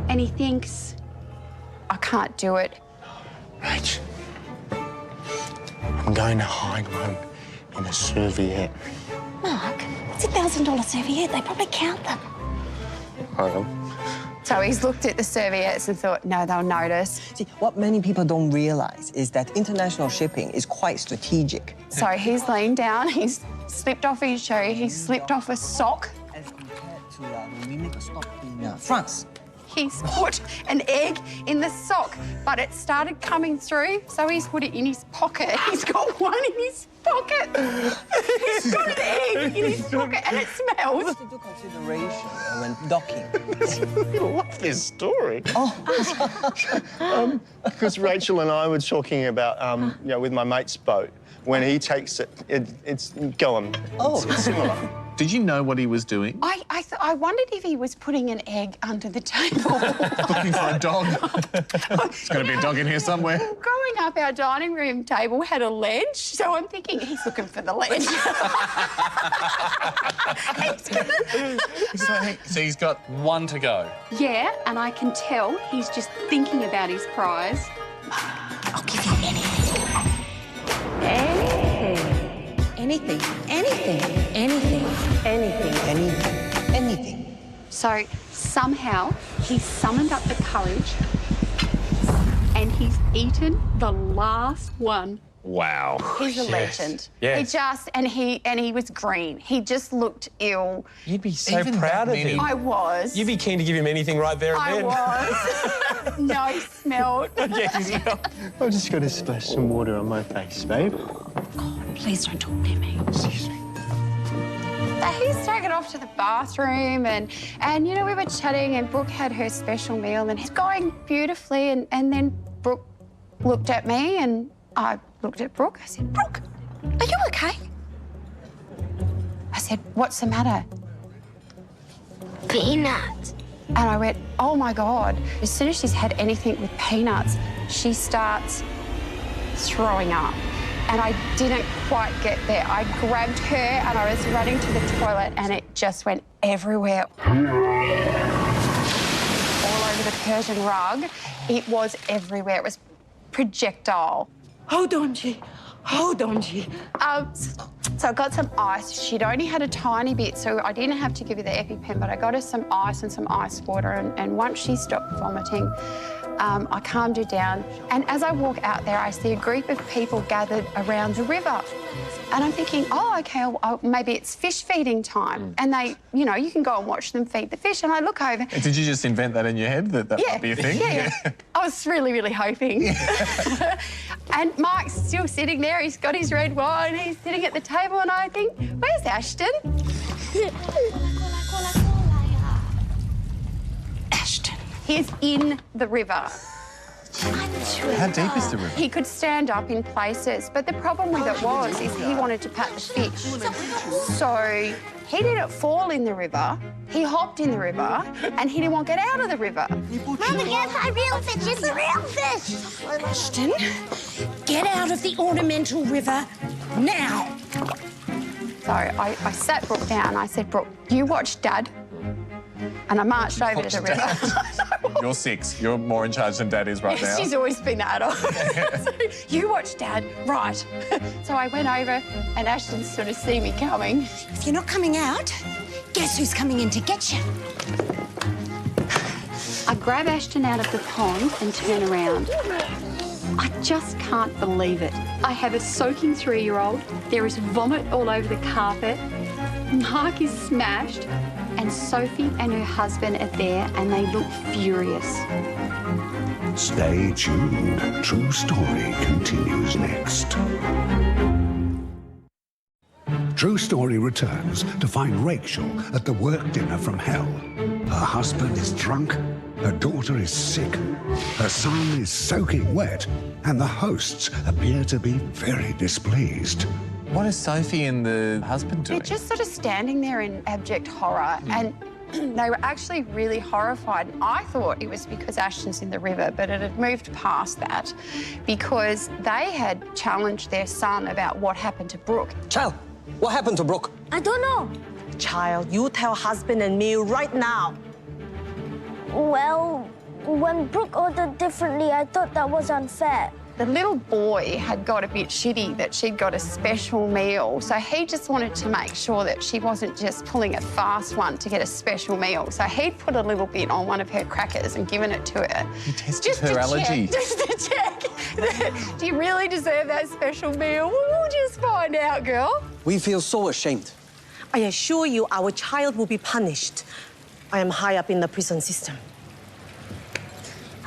and he thinks, I can't do it. Rach, I'm going to hide one in a serviette. Mark, it's $1,000 serviette. They probably count them. Hold on. So he's looked at the serviettes and thought, no, they'll notice. See, what many people don't realise is that international shipping is quite strategic. So he's leaned down, he's slipped off his shoe, he's slipped off a sock. As compared to when we make a stop in France. He's put an egg in the sock, but it started coming through, so he's put it in his pocket. He's got one in his pocket. He's got an egg in his pocket, and it smells. What's the consideration when docking? I love this story. Oh. Because Rachel and I were talking about, you know, with my mate's boat, when he takes it, it's go on. Oh. It's similar. Did you know what he was doing? I wondered if he was putting an egg under the table. Looking for a dog. There's got to be a dog in here somewhere. Growing up, our dining room table had a ledge, so I'm thinking he's looking for the ledge. So he's got one to go. Yeah, and I can tell he's just thinking about his prize. I'll give you anything. Anything. Anything. Anything. Anything. Anything. Anything. So somehow he's summoned up the courage and he's eaten the last one. Wow. He's a legend. Yes. He was green. He just looked ill. You'd be so Even proud that of him. I was. You'd be keen to give him anything right there and I then. was. No, he smelled. Yeah, he smelled. I've just got to splash some water on my face, babe. Please don't talk to me. Excuse me. He's taken off to the bathroom and you know, we were chatting and Brooke had her special meal and it's going beautifully and then Brooke looked at me and I looked at Brooke. I said, Brooke, are you okay? I said, what's the matter? Peanut. And I went, oh my God. As soon as she's had anything with peanuts, she starts throwing up. And I didn't quite get there. I grabbed her and I was running to the toilet and it just went everywhere. All over the Persian rug. It was everywhere. It was projectile. Hold on, G. Hold on, G. So I got some ice. She'd only had a tiny bit, so I didn't have to give her the EpiPen, but I got her some ice and some ice water. And once she stopped vomiting, I calmed her down. And as I walk out there, I see a group of people gathered around the river. And I'm thinking, oh, OK, maybe it's fish feeding time. And they, you know, you can go and watch them feed the fish. And I look over. Did you just invent that in your head, that might be a thing? Yeah. I was really, really hoping. And Mike's still sitting there. He's got his red wine. He's sitting at the table. And I think, where's Ashton? Ashton. He's in the river. How deep is the river? He could stand up in places, but the problem with it was is he wanted to pat the fish. So he didn't fall in the river, he hopped in the river, and he didn't want to get out of the river. Mama, get my real fish. It's a real fish. Ashton, get out of the ornamental river now. So I sat Brooke down. I said, Brooke, you watch Dad. And I marched over to the river. You're 6. You're more in charge than Dad is right now. She's always been the adult. So, you watch Dad, right. So I went over and Ashton sort of see me coming. If you're not coming out, guess who's coming in to get you? I grab Ashton out of the pond and turn around. I just can't believe it. I have a soaking 3-year-old. There is vomit all over the carpet. Mark is smashed. And Sophie and her husband are there and they look furious. Stay tuned. True Story continues next. True Story returns to find Rachel at the work dinner from hell. Her husband is drunk, her daughter is sick, her son is soaking wet, and the hosts appear to be very displeased. What are Sophie and the husband doing? They're just sort of standing there in abject horror and they were actually really horrified. I thought it was because Ashton's in the river, but it had moved past that because they had challenged their son about what happened to Brooke. Child, what happened to Brooke? I don't know. Child, you tell husband and me right now. Well, when Brooke ordered differently, I thought that was unfair. The little boy had got a bit shitty that she'd got a special meal, so he just wanted to make sure that she wasn't just pulling a fast one to get a special meal. So he'd put a little bit on one of her crackers and given it to her. He tested her allergy. Just to check. Do you really deserve that special meal? Well, we'll just find out, girl. We feel so ashamed. I assure you our child will be punished. I am high up in the prison system.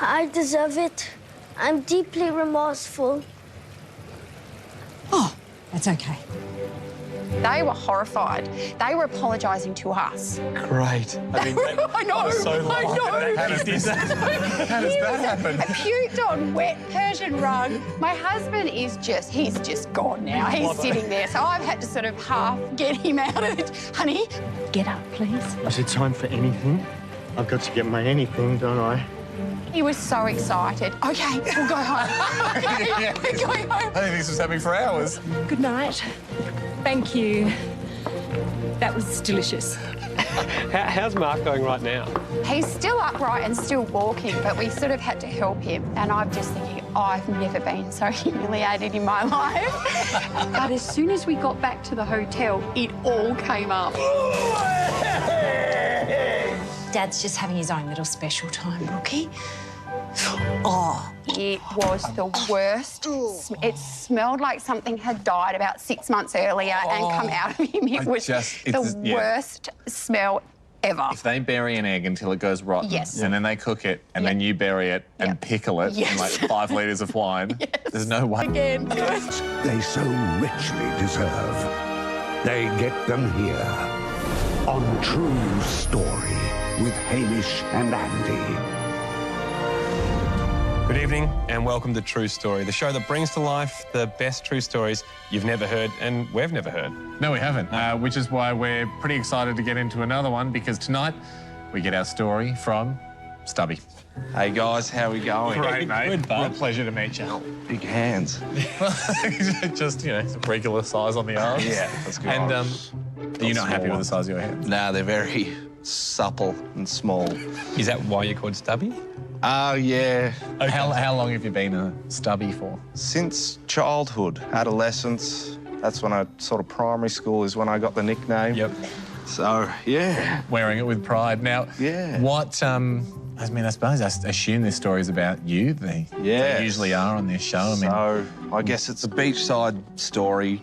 I deserve it. I'm deeply remorseful. Oh, that's okay. They were horrified. They were apologising to us. Great. I mean, I know. I know. How does that happen? I puked on wet Persian rug. My husband is he's just gone now. He's sitting there, so I've had to sort of half get him out of it. Honey, get up, please. Is it time for anything? I've got to get my anything, don't I? He was so excited. OK, we'll go home. OK, we're going home. I think this was happening for hours. Good night. Thank you. That was delicious. How's Mark going right now? He's still upright and still walking, but we sort of had to help him. And I'm just thinking, I've never been so humiliated in my life. But as soon as we got back to the hotel, it all came up. Dad's just having his own little special time, Brookie. Oh, it was the worst. It smelled like something had died about 6 months earlier and come out of him. It was the worst smell ever. If they bury an egg until it goes rotten, Yes. and then they cook it, and then you bury it and pickle it in like 5 litres of wine, there's no way. Again. They so richly deserve. They get them here on True Story with Hamish and Andy. Good evening and welcome to True Story, the show that brings to life the best true stories you've never heard and we've never heard. No, we haven't, which is why we're pretty excited to get into another one, because tonight we get our story from Stubby. Hey guys, how we going? Great, mate. Good, bud. Real pleasure to meet you. Big hands. Just, regular size on the arms. Yeah, that's good. And are you not happy with the size of your hands? Nah, they're very supple and small. Is that why you're called Stubby? Oh, yeah. Okay. How long have you been a Stubby for? Since childhood, adolescence. That's when primary school is when I got the nickname. Yep. So, yeah. Wearing it with pride. Now, what, I suppose I assume this story is about you. They usually are on this show. I guess it's a beachside story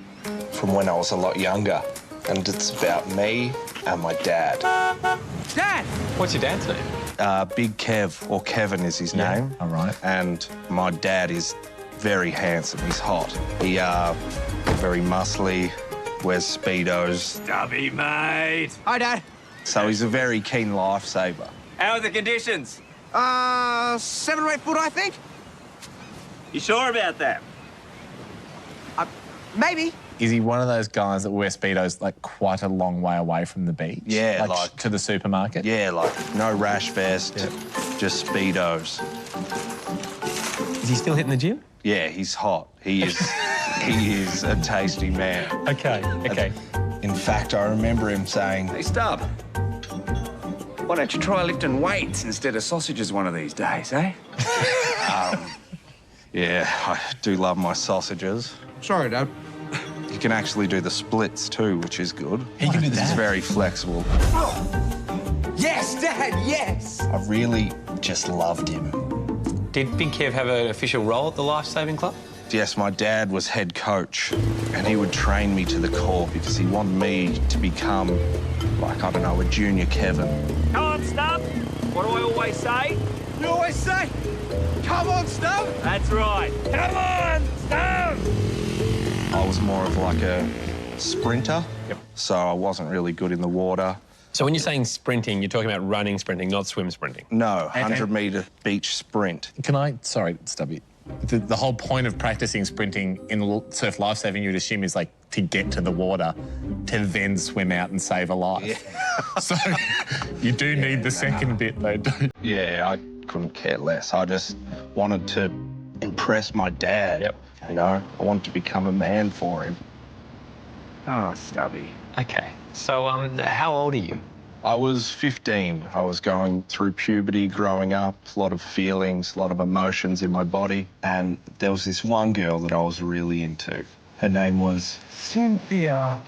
from when I was a lot younger. And it's about me and my dad. Dad! What's your dad's name? Big Kev, or Kevin is his name. All right. And my dad is very handsome. He's hot. He very muscly, wears Speedos. Stubby, mate. Hi, Dad. So he's a very keen lifesaver. How are the conditions? 7 or 8 foot, I think. You sure about that? Maybe. Is he one of those guys that wear Speedos like quite a long way away from the beach? Yeah, like to the supermarket? Yeah, like no rash vest, just Speedos. Is he still hitting the gym? Yeah, he's hot. He is. He is a tasty man. Okay. In fact, I remember him saying, Hey, Stub. Why don't you try lifting weights instead of sausages one of these days, eh? yeah, I do love my sausages. Sorry, Dad. He can actually do the splits too, which is good. He can do that? He's very flexible. Yes, Dad, yes! I really just loved him. Did Big Kev have an official role at the Lifesaving Club? Yes, my dad was head coach, and he would train me to the core because he wanted me to become, like, I don't know, a junior Kevin. Come on, Stub. What do I always say? You always say, come on, Stub. That's right. Come on, Stub. I was more of like a sprinter, so I wasn't really good in the water. So when you're saying sprinting, you're talking about running sprinting, not swim sprinting? No, 100-metre beach sprint. Can I, sorry, Stubby, the whole point of practicing sprinting in surf lifesaving, you'd assume, is like to get to the water to then swim out and save a life. Yeah. So you do need the second bit though, don't you? Yeah, I couldn't care less. I just wanted to impress my dad. Yep. You know, I wanted to become a man for him. Oh, Stubby. Okay. So, how old are you? I was 15. I was going through puberty, growing up, a lot of feelings, a lot of emotions in my body. And there was this one girl that I was really into. Her name was Cynthia.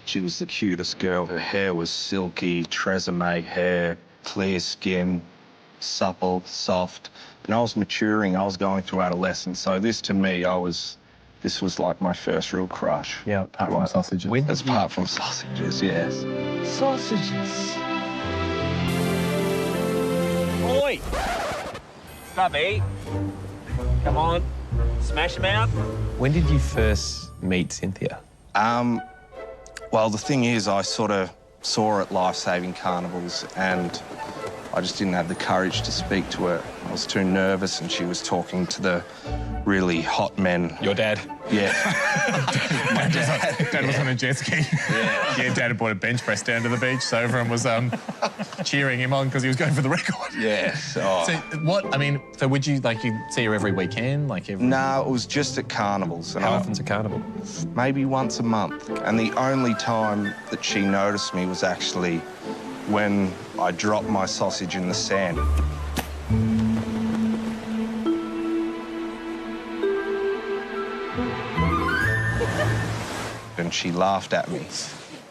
She was the cutest girl. Her hair was silky, Tresemme hair, clear skin, supple, soft. And I was maturing. I was going through adolescence. So this, to me, this was like my first real crush. Yeah, apart from sausages. Apart from sausages, yes. Sausages. Oi! Stubby. Come on. Smash him out. When did you first meet Cynthia? Well, the thing is, I sort of saw her at life-saving carnivals and I just didn't have the courage to speak to her. I was too nervous and she was talking to the really hot men. Your dad? Yeah. My dad was on a jet ski. Yeah, Dad had brought a bench press down to the beach, so everyone was cheering him on because he was going for the record. Yes. So would you, like, you see her every weekend? No, it was just at carnivals. And How often's a carnival? Maybe once a month. And the only time that she noticed me was actually when I dropped my sausage in the sand. And she laughed at me.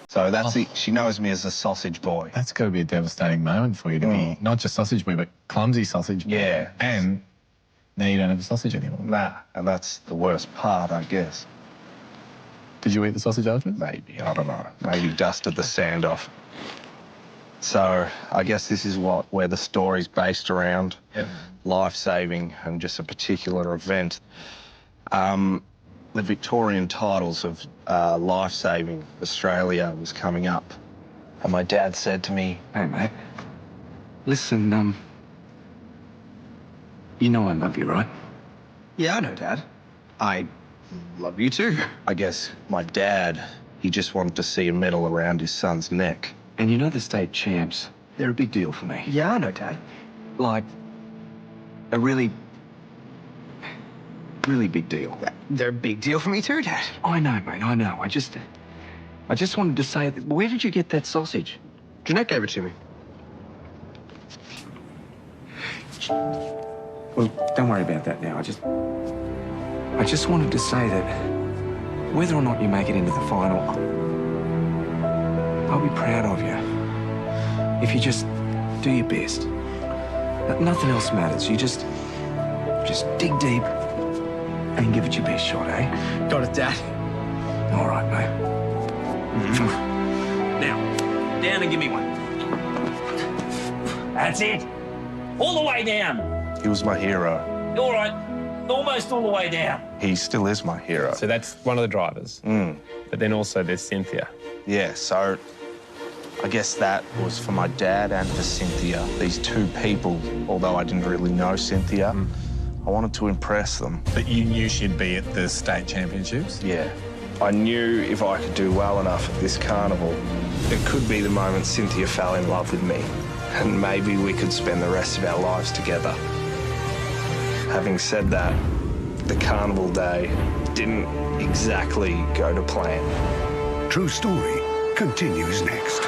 So that's she knows me as a sausage boy. That's got to be a devastating moment for you to be not just sausage boy, but clumsy sausage boy. Yeah. And now you don't have a sausage anymore. Nah, and that's the worst part, I guess. Did you eat the sausage afterwards? Maybe, I don't know. Maybe dusted the sand off. So I guess this is where the story's based around. Yep. Life-saving and just a particular event. The Victorian titles of Life-Saving Australia was coming up. And my dad said to me, Hey, mate. Listen, you know I love you, right? Yeah, I know, Dad. I love you too. I guess my dad, he just wanted to see a medal around his son's neck. And you know the state champs, they're a big deal for me. Yeah, I know, Dad. Like, a really big deal. They're a big deal for me too, Dad. I know, mate, I know. I just wanted to say, where did you get that sausage? Jeanette gave it to me. Well, don't worry about that now. I just wanted to say that whether or not you make it into the final, I'll be proud of you. If you just do your best. Nothing else matters. You just dig deep and give it your best shot, eh? Got it, Dad. All right, mate. Now, down and give me one. That's it. All the way down. He was my hero. All right. Almost all the way down. He still is my hero. So that's one of the drivers. But then also there's Cynthia. Yeah, so I guess that was for my dad and for Cynthia. These two people, although I didn't really know Cynthia, I wanted to impress them. But you knew she'd be at the state championships? Yeah. I knew if I could do well enough at this carnival, it could be the moment Cynthia fell in love with me. And maybe we could spend the rest of our lives together. Having said that, the carnival day didn't exactly go to plan. True Story continues next.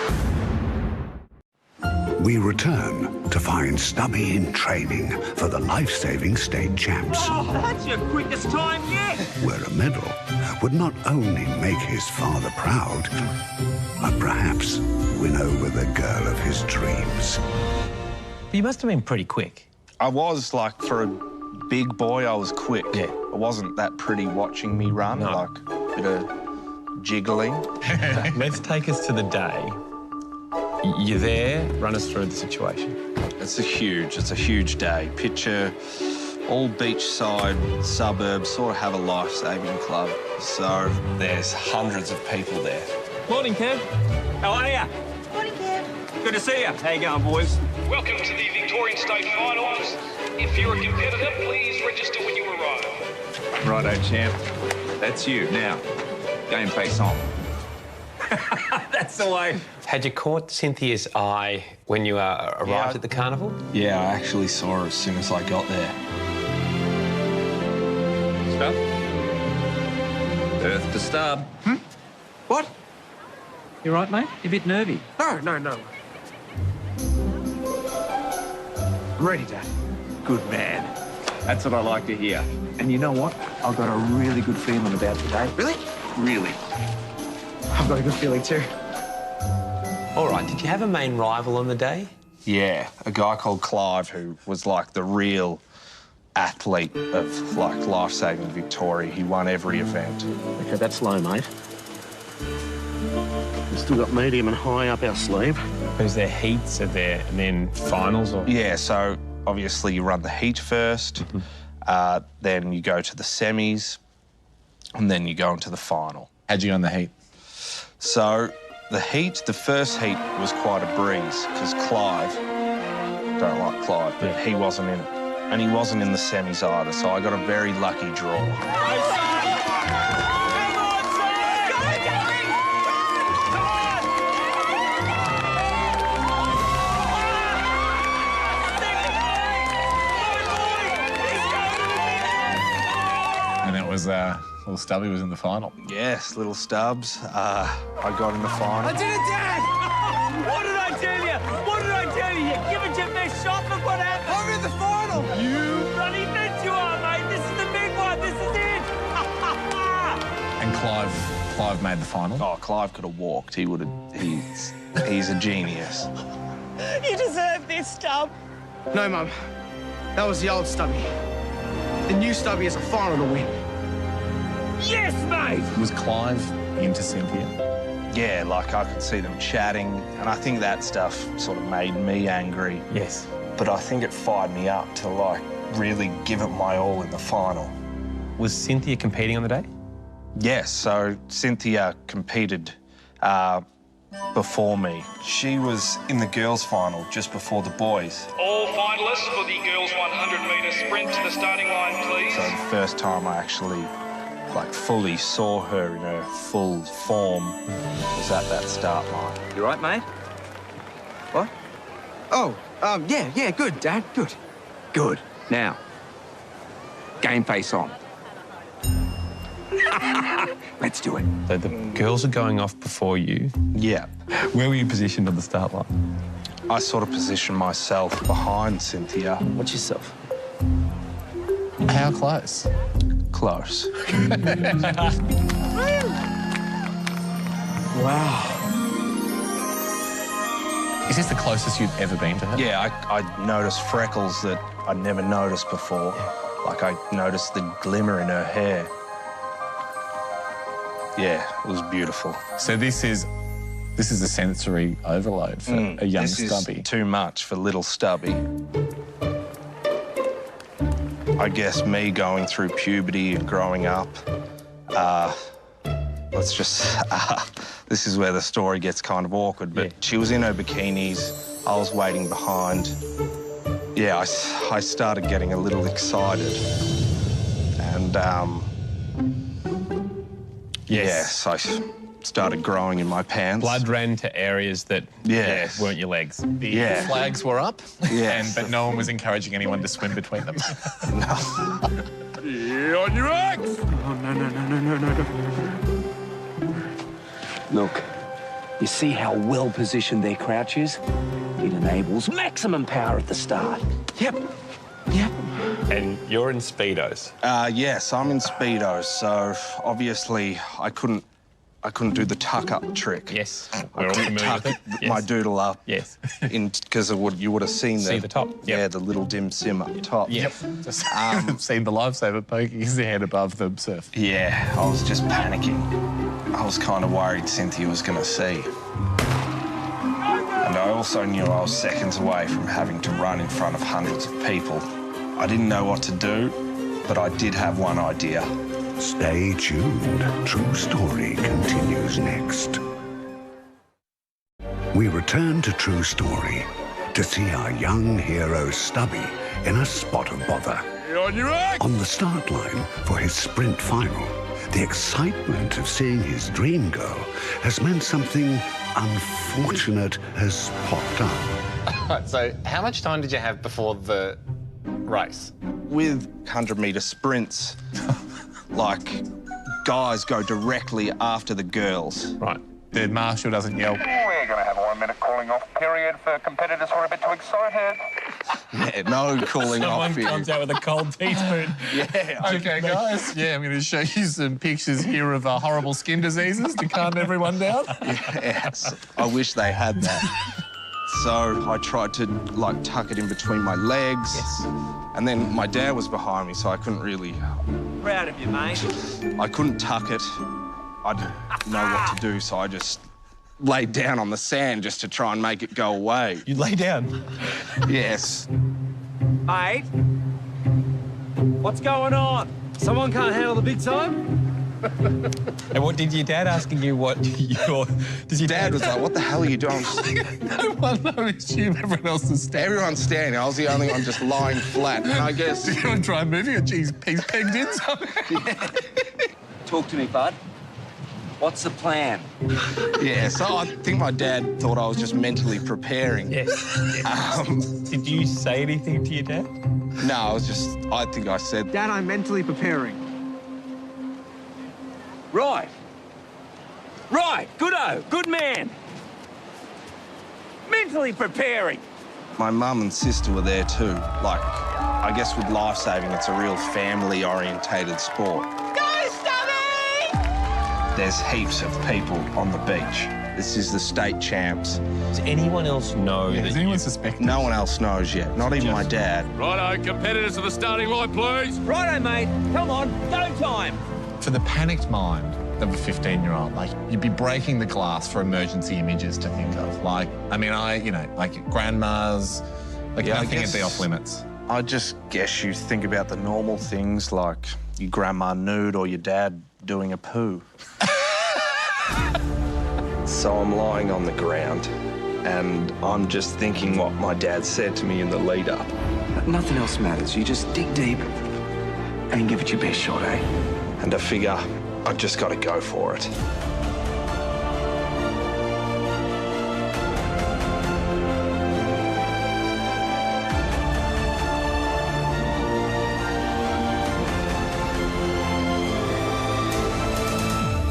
We return to find Stubby in training for the life-saving state champs. Oh, that's your quickest time yet. Where a medal would not only make his father proud, but perhaps win over the girl of his dreams. But you must have been pretty quick. I was, like, for a big boy, I was quick. Yeah. It wasn't that pretty watching me run, like a bit of jiggling. Let's take us to the day. You're there, run us through the situation. It's a huge day. Picture all beachside suburbs sort of have a life-saving club. So there's hundreds of people there. Morning, Kev. How are ya? Morning, Kev. Good to see ya. How you going, boys? Welcome to the Victorian State Finals. If you're a competitor, please register when you arrive. Righto, champ. That's you. Now, game face on. That's the way. Had you caught Cynthia's eye when you arrived at the carnival? Yeah, I actually saw her as soon as I got there. Stub? Earth to stub. What? You right, mate? You a bit nervy? No. Ready, Dad. Good man. That's what I like to hear. And you know what? I've got a really good feeling about today. Really? Really. I've got a good feeling too. All right, did you have a main rival on the day? Yeah, a guy called Clive who was like the real athlete of like Life-Saving Victoria. He won every event. Okay, that's low, mate. We've still got medium and high up our sleeve. Is there heats, and then finals? Or? Yeah, so obviously you run the heat first, then you go to the semis, and then you go into the final. How'd you go in the heat? So the first heat was quite a breeze because Clive, don't like Clive, but he wasn't in it. And he wasn't in the semis either, so I got a very lucky draw. And it was, little Stubby was in the final. Yes, little Stubbs. I got in the final. I did it, Dad! What did I tell you? What did I tell you? You give it your best shot, look what happened. I'm in the final. You bloody bet you are, mate. This is the big one. This is it. And Clive made the final. Oh, Clive could have walked. He's a genius. You deserve this, Stub. No, Mum. That was the old Stubby. The new Stubby is a final to win. Yes, mate! Was Clive into Cynthia? Yeah, like I could see them chatting, and I think that stuff sort of made me angry. Yes. But I think it fired me up to, like, really give it my all in the final. Was Cynthia competing on the day? Yes, so Cynthia competed before me. She was in the girls' final just before the boys. All finalists for the girls' 100-metre sprint to the starting line, please. So the first time I actually, like, fully saw her in her full form was at that start line. You right, mate? What? Oh, yeah, good, Dad, good. Good. Now, game face on. Let's do it. So the girls are going off before you? Yeah. Where were you positioned on the start line? I sort of positioned myself behind Cynthia. Watch yourself. How close? Close. Wow. Is this the closest you've ever been to her? Yeah, I noticed freckles that I'd never noticed before. Like, I noticed the glimmer in her hair. Yeah, it was beautiful. So this is a sensory overload for a young Stubby. Is too much for little Stubby. I guess me going through puberty and growing up, this is where the story gets kind of awkward, but she was in her bikinis, I was waiting behind. Yeah, I started getting a little excited. And, yes, I started growing in my pants. Blood ran to areas that weren't your legs. The flags were up, but no one was encouraging anyone to swim between them. Yeah, on your X! Oh, no. Look, you see how well-positioned their crouch is? It enables maximum power at the start. Yep. And you're in Speedos? Yes, I'm in Speedos, so obviously I couldn't do the tuck-up trick. Yes, I couldn't tuck my doodle up. Yes. Because you would have seen the top. Yeah, the little dim sim up top. Yep. Just seen the lifesaver poking his head above the surf. Yeah, I was just panicking. I was kind of worried Cynthia was going to see. And I also knew I was seconds away from having to run in front of hundreds of people. I didn't know what to do, but I did have one idea. Stay tuned. True Story continues next. We return to True Story to see our young hero Stubby in a spot of bother. On your X! On the start line for his sprint final, the excitement of seeing his dream girl has meant something unfortunate has popped up. So how much time did you have before the race? With 100-metre sprints, like, guys go directly after the girls. Right. the marshal doesn't yell. We're going to have a 1 minute cooling off period for competitors who are a bit too excited. Yeah, no cooling off Someone period. comes out with a cold teaspoon. Yeah. Okay, guys. Yeah, I'm going to show you some pictures here of horrible skin diseases to calm everyone down. Yes, I wish they had that. So I tried to, like, tuck it in between my legs. Yes. And then my dad was behind me, so I couldn't really... Proud of you, mate. I couldn't tuck it. I didn't know what to do, so I just laid down on the sand just to try and make it go away. You lay down? Yes. Mate, what's going on? Someone can't handle the big time? And what did your dad asking you what your... Does your dad was like, what the hell are you doing? No one knows you. Everyone else is standing. Everyone's standing. I was the only one just lying flat. And I guess... You want to try and move your cheese piece pegged in something? Talk to me, bud. What's the plan? Yeah, so I think my dad thought I was just mentally preparing. Yes. Did you say anything to your dad? No, I think I said... Dad, I'm mentally preparing. Right. Right, good-o, good man. Mentally preparing. My mum and sister were there too. Like, I guess with lifesaving, it's a real family-orientated sport. Go, Stubby! There's heaps of people on the beach. This is the state champs. Does anyone else know that Does anyone suspect? No one else knows yet, not even my dad. Righto, competitors to the starting line, please. Righto, mate. Come on, go time. For the panicked mind of a 15-year-old, like, you'd be breaking the glass for emergency images to think of. Like, I mean, like grandmas, like Yeah, I nothing guess- would be off limits. I just guess you think about the normal things like your grandma nude or your dad doing a poo. So I'm lying on the ground and I'm just thinking what my dad said to me in the lead up. Nothing else matters. You just dig deep and give it your best shot, eh? And I figure I just got to go for it.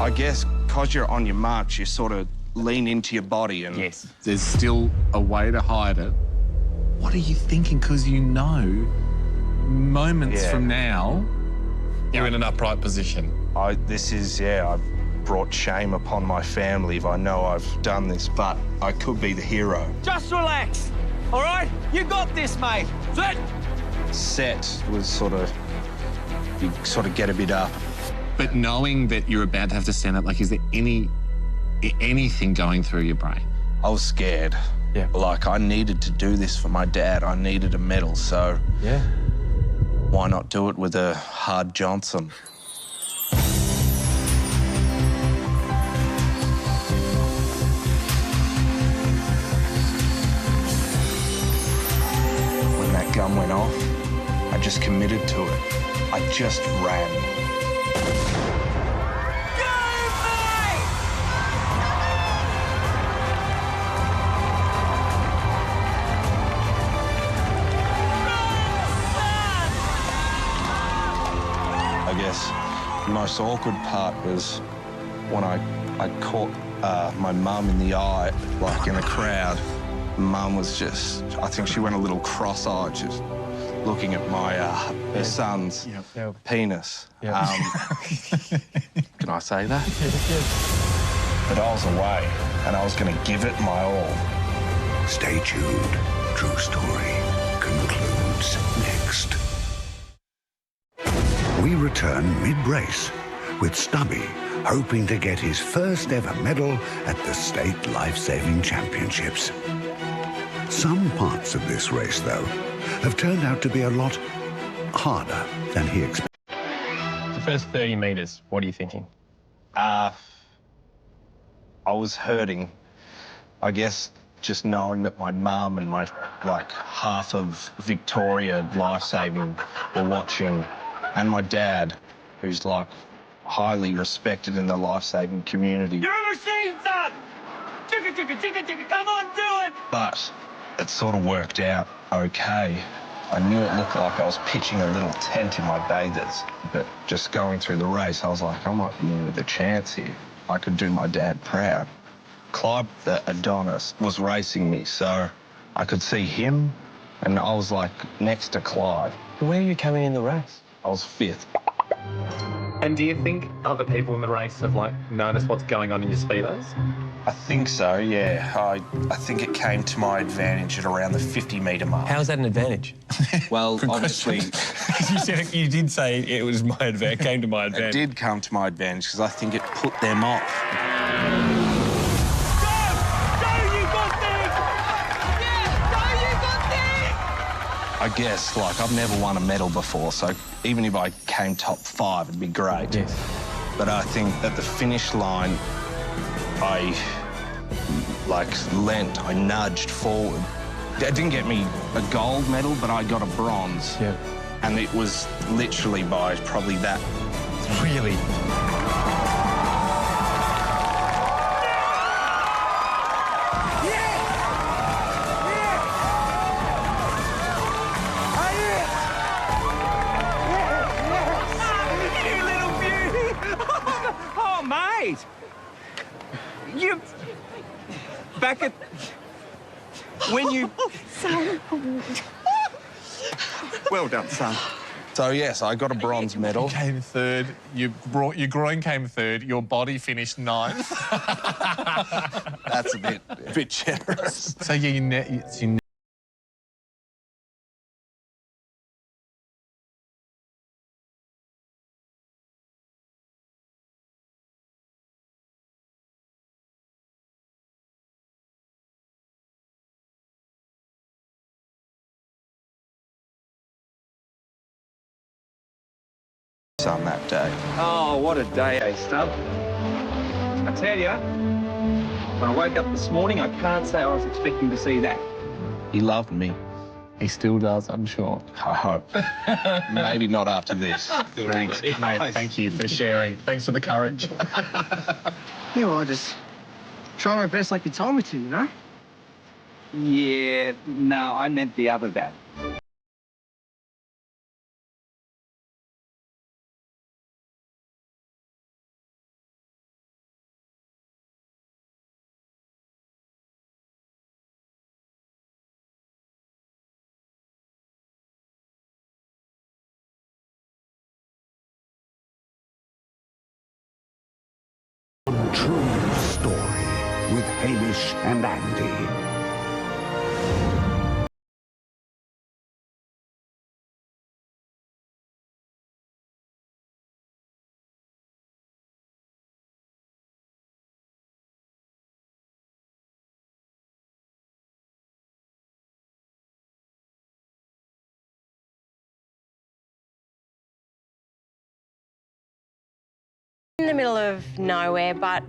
I guess because you're on your march, you sort of lean into your body and... Yes. There's still a way to hide it. What are you thinking? Because you know moments Yeah. from now, you're in an upright position. I brought shame upon my family if I know I've done this, but I could be the hero. Just relax, all right? You got this, mate. Sit. Set was sort of, you sort of get a bit up. But knowing that you're about to have to stand up, like, is there anything going through your brain? I was scared. Yeah. Like, I needed to do this for my dad. I needed a medal, so... Yeah. Why not do it with a hard Johnson? When that gun went off, I just committed to it. I just ran. I guess the most awkward part was when I caught my mum in the eye, like in a crowd. Mum was just, I think she went a little cross-eyed, just looking at my her son's penis. Can I say that? But I was away, and I was going to give it my all. Stay tuned. True story concludes next. We return mid-race with Stubby hoping to get his first ever medal at the State Life-Saving Championships. Some parts of this race, though, have turned out to be a lot harder than he expected. The first 30 metres, what are you thinking? I was hurting. I guess just knowing that my mum and my, like, half of Victoria Life-Saving were watching, and my dad, who's, like, highly respected in the life-saving community. You're a machine, son! Chicka, chicka, chicka, chicka, come on, do it! But it sort of worked out okay. I knew it looked like I was pitching a little tent in my bathers, but just going through the race, I was like, I might be in with a chance here. I could do my dad proud. Clive, the Adonis, was racing me, so I could see him, and I was, like, next to Clive. Where are you coming in the race? I was 5th. And do you think other people in the race have, like, noticed what's going on in your speedos? I think so, yeah. I think it came to my advantage at around the 50-metre mark. How's that an advantage? Well, obviously... you did say it was my advantage, came to my advantage. It did come to my advantage because I think it put them off. I guess, like, I've never won a medal before, so even if I came top 5, it'd be great. Yes. But I think at the finish line, I, like, I nudged forward. It didn't get me a gold medal, but I got a bronze. Yeah. And it was literally by probably that. Really? You... Back at... When you... Son. Well done, son. So, yes, I got a bronze medal. You came 3rd, your groin came 3rd, your body finished 9th. That's a bit generous. So, yeah, you on that day. Oh, what a day, eh, Stub? I tell you, when I woke up this morning, I can't say I was expecting to see that. He loved me. He still does, I'm sure. I hope. Maybe not after this. Thanks, mate. Thank you for sharing. Thanks for the courage. Yeah, well, I just try my best like you told me to, you know? Yeah, no, I meant the other dad. True story with Hamish and Andy. In the middle of nowhere, but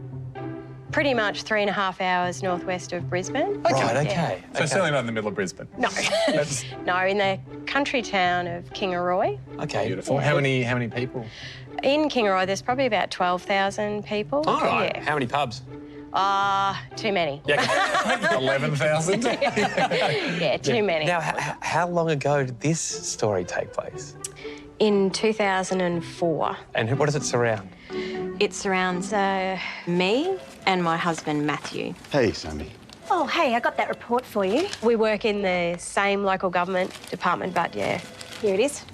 pretty much 3.5 hours northwest of Brisbane. Right, okay. So certainly not in the middle of Brisbane. No. No, in the country town of Kingaroy. Okay. Beautiful. How many people? In Kingaroy, there's probably about 12,000 people. All right. Yeah. How many pubs? Too many. Yeah. 11,000? Yeah, too many. Now, how long ago did this story take place? In 2004. And what does it surround? It surrounds me and my husband, Matthew. Hey, Sammy. Oh, hey, I got that report for you. We work in the same local government department, but yeah, here it is.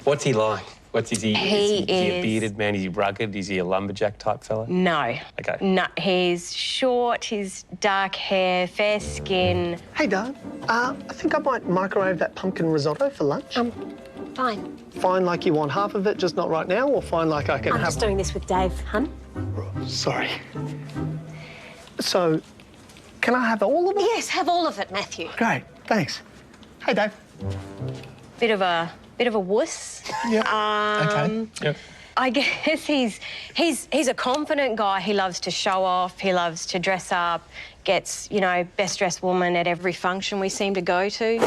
What's he like? Is he a is bearded man? Is he rugged? Is he a lumberjack type fella? No. Okay. No, he's short, he's dark hair, fair skin. Hey, Dad. I think I might microwave that pumpkin risotto for lunch. Fine. Fine like you want half of it, just not right now, or fine like I can I'm have... just doing this with Dave, hun. Sorry. So, can I have all of it? Yes, have all of it, Matthew. Great, thanks. Hey, Dave. Bit of a wuss. Yeah. Okay. Yep. I guess he's a confident guy. He loves to show off. He loves to dress up. Gets, you know, best dressed woman at every function we seem to go to.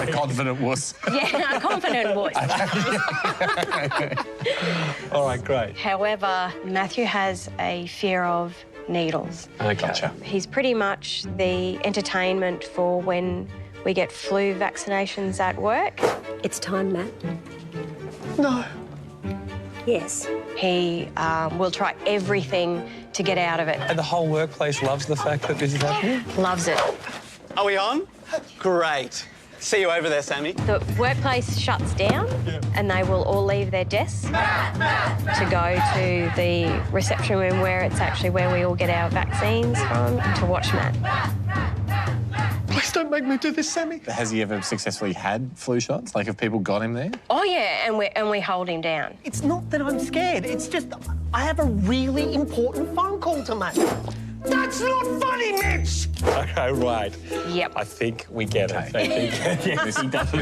A confident wuss. Yeah, a confident wuss. All right, great. However, Matthew has a fear of needles. Okay. Gotcha. He's pretty much the entertainment for when we get flu vaccinations at work. It's time, Matt. No. Yes, He will try everything to get out of it. And the whole workplace loves the fact that this is happening? Loves it. Are we on? Great. See you over there, Sammy. The workplace shuts down and they will all leave their desks to go to the reception room where it's actually where we all get our vaccines from to watch Matt. Please don't make me do this, Sammy. Has he ever successfully had flu shots? Like, have people got him there? Oh, yeah, and we hold him down. It's not that I'm scared. It's just I have a really important phone call to make. That's not funny, Mitch! OK, right. Yep. I think we get it. I think yes, he does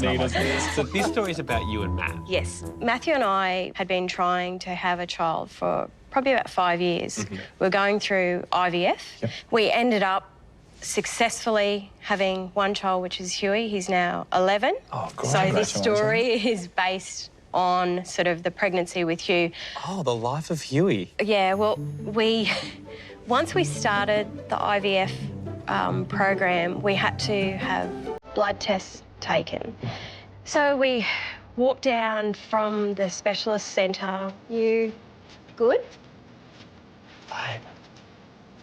need us. So this story is about you and Matt. Yes. Matthew and I had been trying to have a child for probably about 5 years. We're going through IVF. Yep. We ended up successfully having one child, which is Huey. He's now 11. Oh, great. So this story is based on sort of the pregnancy with Hugh. Oh, the life of Huey. Yeah, well, once we started the IVF program, we had to have blood tests taken. So we walked down from the specialist centre. You good? Babe,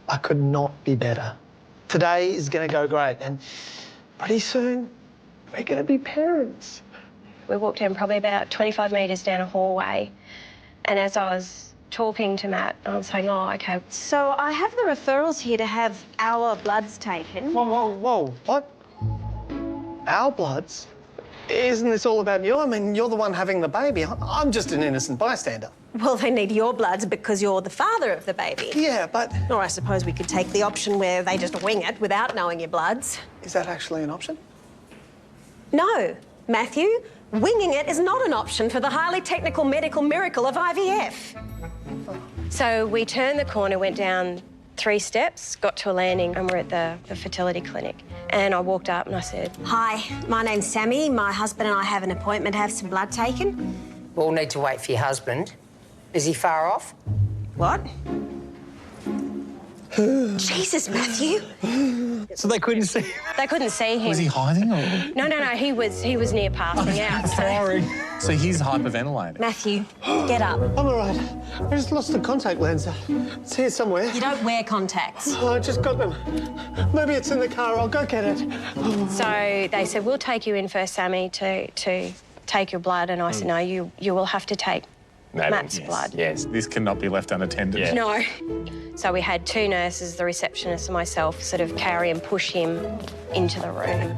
I could not be better. Today is going to go great, and pretty soon we're going to be parents. We walked in probably about 25 metres down a hallway, and as I was talking to Matt, I was saying, oh, OK. So I have the referrals here to have our bloods taken. Whoa, what? Our bloods? Isn't this all about you? I mean, you're the one having the baby. I'm just an innocent bystander. Well, they need your bloods because you're the father of the baby. Yeah, but... Or I suppose we could take the option where they just wing it without knowing your bloods. Is that actually an option? No, Matthew. Winging it is not an option for the highly technical medical miracle of IVF. So we turned the corner, went down 3 steps, got to a landing, and we're at the fertility clinic. And I walked up and I said, Hi, my name's Sammy. My husband and I have an appointment to have some blood taken. We'll need to wait for your husband. Is he far off? What? Jesus, Matthew. So they couldn't see him? They couldn't see him. Was he hiding or...? No, he was near passing out. Sorry. So he's hyperventilating. Matthew, get up. I'm all right. I just lost the contact lens. It's here somewhere. You don't wear contacts. Oh, I just got them. Maybe it's in the car. I'll go get it. So they said, we'll take you in first, Sammy, to take your blood. And I said, no, you will have to take Matt's blood. Yes, this cannot be left unattended. Yeah. No. So we had 2 nurses, the receptionist and myself, sort of carry and push him into the room.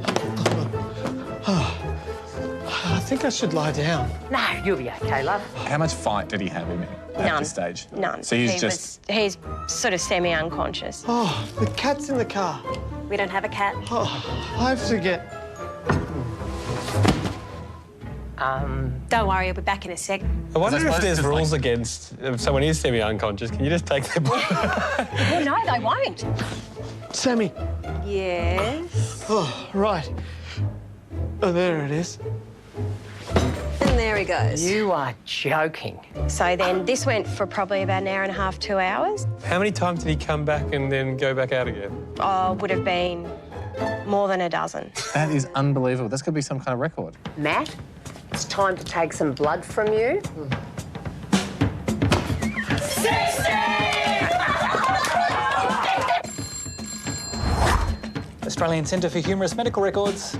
I think I should lie down. No, you'll be OK, love. How much fight did he have in him at this stage? None. So he's he's sort of semi-unconscious. Oh, the cat's in the car. We don't have a cat. Oh, I have to get... Don't worry, I'll be back in a sec. I wonder if there's rules against if someone is semi-unconscious. Can you just take their blood? Well, no, they won't. Sammy. Yes? Oh, right. Oh, there it is. And there he goes. You are joking. So then this went for probably about an hour and a half, 2 hours. How many times did he come back and then go back out again? Oh, would have been more than a dozen. That is unbelievable. That's got to be some kind of record. Matt, it's time to take some blood from you. 60! Australian Centre for Humorous Medical Records.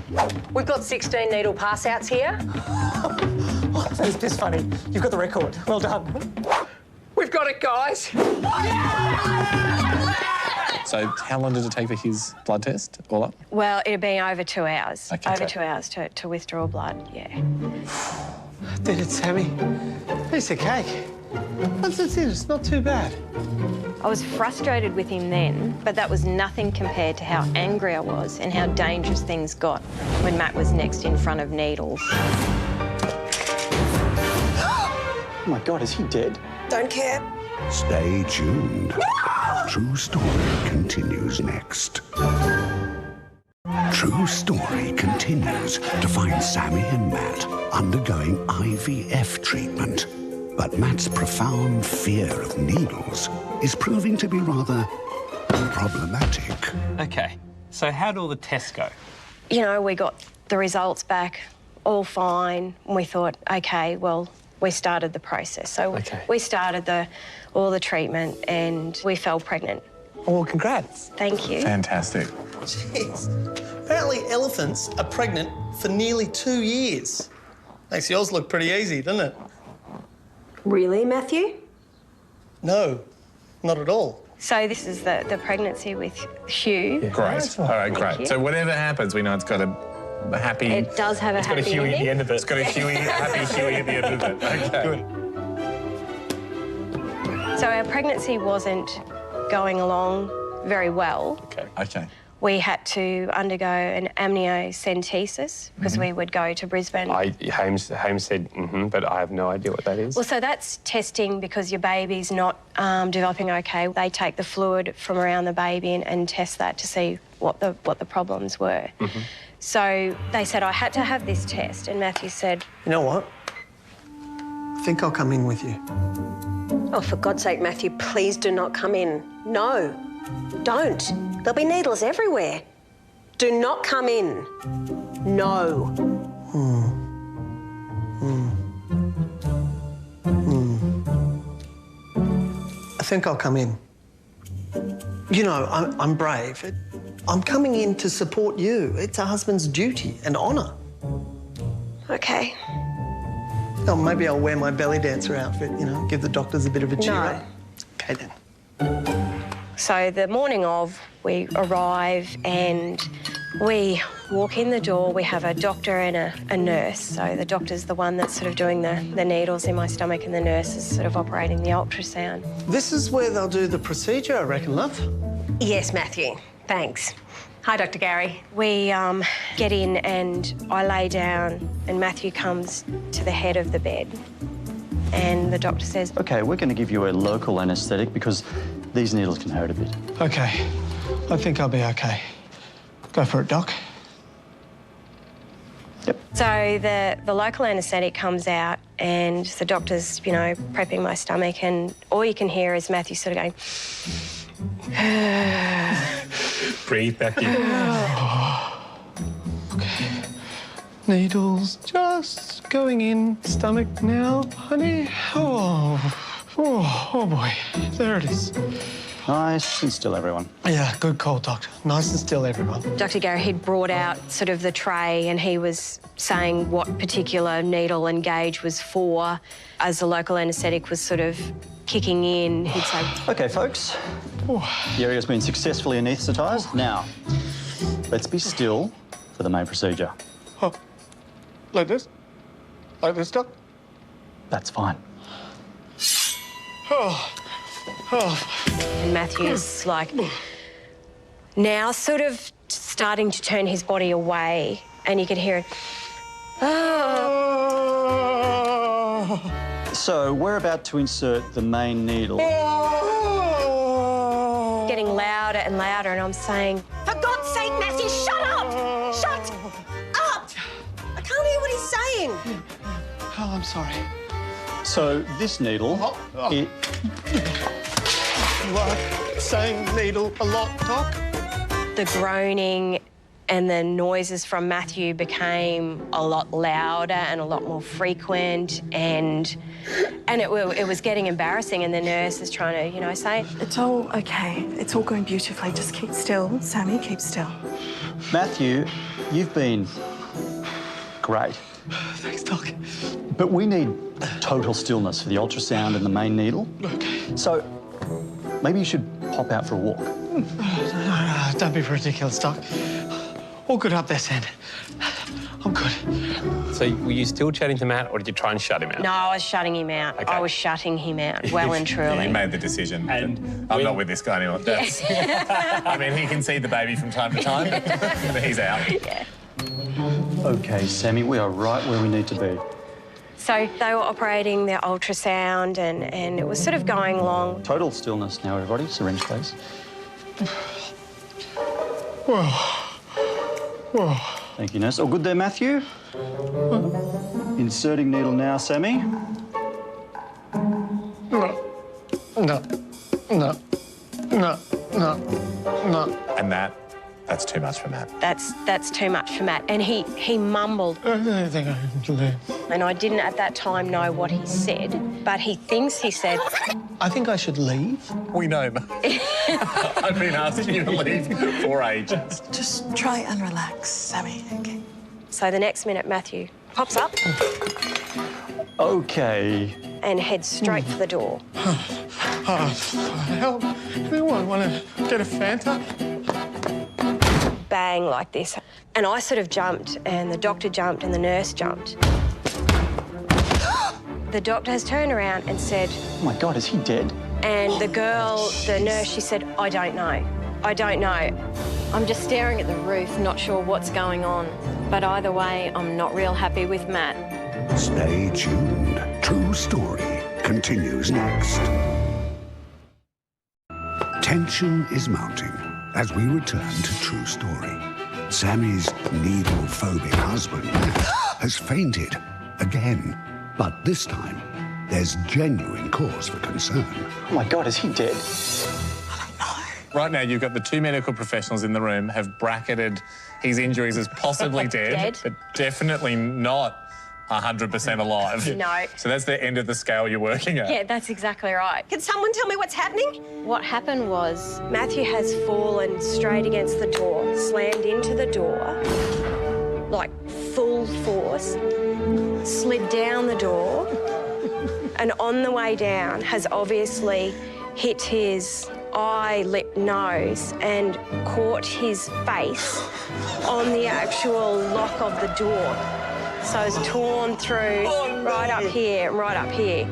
We've got 16 needle pass-outs here. Oh, that is just funny. You've got the record. Well done. We've got it, guys. So how long did it take for his blood test, all up? Well, it'd been over 2 hours. Okay, over 2 hours to withdraw blood, yeah. Did it, Sammy? Piece of cake. Once it's in, it's not too bad. I was frustrated with him then, but that was nothing compared to how angry I was and how dangerous things got when Matt was next in front of needles. Oh, my God, is he dead? Don't care. Stay tuned. True Story continues next. True Story continues to find Sammy and Matt undergoing IVF treatment. But Matt's profound fear of needles is proving to be rather problematic. OK, so how'd all the tests go? You know, we got the results back, all fine, and we thought, OK, well, we started the process. So Okay. we started all the treatment and we fell pregnant. Well, congrats. Thank you. Fantastic. Jeez. Apparently elephants are pregnant for nearly 2 years. Makes yours look pretty easy, doesn't it? Really, Matthew? No, not at all. So this is the pregnancy with Hugh. Great. All right, Thank great. you. So whatever happens, we know it's got a happy... It does have a it's got happy a Huey ending. at the end of it. It's got a Huey, happy Huey at the end of it. Okay. So our pregnancy wasn't going along very well. Okay. We had to undergo an amniocentesis because we would go to Brisbane. Hamish said, but I have no idea what that is. Well, so that's testing because your baby's not developing okay. They take the fluid from around the baby and test that to see what the problems were. So they said I had to have this test, and Matthew said, You know what? I think I'll come in with you. Oh, for God's sake, Matthew, please do not come in. No, don't. There'll be needles everywhere. Do not come in. No. I think I'll come in. You know, I'm brave. I'm coming in to support you. It's a husband's duty and honour. okay. Oh, maybe I'll wear my belly dancer outfit, you know, give the doctors a bit of a cheer No. up. Okay, then. So the morning of, we arrive and we walk in the door. We have a doctor and a nurse. So the doctor's the one that's sort of doing the needles in my stomach and the nurse is sort of operating the ultrasound. This is where they'll do the procedure, I reckon, love. Yes, Matthew. Thanks. Hi, Dr. Gary. We get in and I lay down and Matthew comes to the head of the bed and the doctor says, OK, we're going to give you a local anaesthetic because these needles can hurt a bit. OK, I think I'll be OK. Go for it, Doc. So the local anaesthetic comes out and the doctor's, you know, prepping my stomach and all you can hear is Matthew sort of going... Breathe, Matthew. OK. Needles just going in stomach now, honey. Oh boy. There it is. Nice and still, everyone. Yeah, good call, Doctor. Nice and still, everyone. Dr. Gary had brought out sort of the tray and he was saying what particular needle and gauge was for. As the local anaesthetic was sort of kicking in, he'd say... OK, folks. The area's been successfully anaesthetised. Now, let's be still for the main procedure. Oh, like this? Like this, Doc? That's fine. Oh. And Matthew's like now sort of starting to turn his body away and you could hear it. So we're about to insert the main needle. Getting louder and louder and I'm saying, For God's sake, Matthew, shut up! Shut up! I can't hear what he's saying. Oh, I'm sorry. So this needle... It... You are saying needle a lot, Doc? the groaning and the noises from Matthew became a lot louder and a lot more frequent, and it was getting embarrassing, and the nurse is trying to, you know, say... It's all okay. It's all going beautifully. Just keep still. Sammy, keep still. Matthew, you've been great. Thanks, Doc. But we need total stillness for the ultrasound and the main needle. Okay. So maybe you should pop out for a walk. No, don't be ridiculous, Doc. All good up there, Sand. I'm good. So were you still chatting to Matt, or did you try and shut him out? No, I was shutting him out. Okay. I was shutting him out, well and truly. Yeah, you made the decision. And I'm not with this guy anymore. That's, I mean, he can see the baby from time to time, but he's out. Yeah. OK, Sammy, we are right where we need to be. So they were operating their ultrasound and it was sort of going along. Total stillness now, everybody. Syringe, please. Whoa. Whoa. Thank you, nurse. All good there, Matthew? Inserting needle now, Sammy. No. No. No. No. No. No. And that That's too much for Matt. That's too much for Matt. And he mumbled. I don't think I can leave. And I didn't at that time know what he said, but he thinks he said... I think I should leave. We know, Matt. I've been asking you to leave for ages. Just try and relax, Sammy, OK? So the next minute, Matthew pops up. OK. And heads straight for the door. Help. Anyone want to get a Fanta? Bang, like this. And I sort of jumped, and the doctor jumped, and the nurse jumped. The doctor has turned around and said... Oh, my God, is he dead? And the girl, the nurse, she said, I don't know. I don't know. I'm just staring at the roof, not sure what's going on. But either way, I'm not real happy with Matt. Stay tuned. True Story continues next. Tension is mounting as we return to True Story. Sammy's needle-phobic husband, Matt, has fainted again. But this time, there's genuine cause for concern. Oh, my God, is he dead? Right now, you've got the two medical professionals in the room have bracketed his injuries as possibly dead, but definitely not 100% alive. No. So that's the end of the scale you're working at. Yeah, that's exactly right. Can someone tell me what's happening? What happened was Matthew has fallen straight against the door, slammed into the door, like full force, slid down the door, and on the way down has obviously hit his eye, lip, nose, and caught his face on the actual lock of the door. So it's torn through right up here and right up here.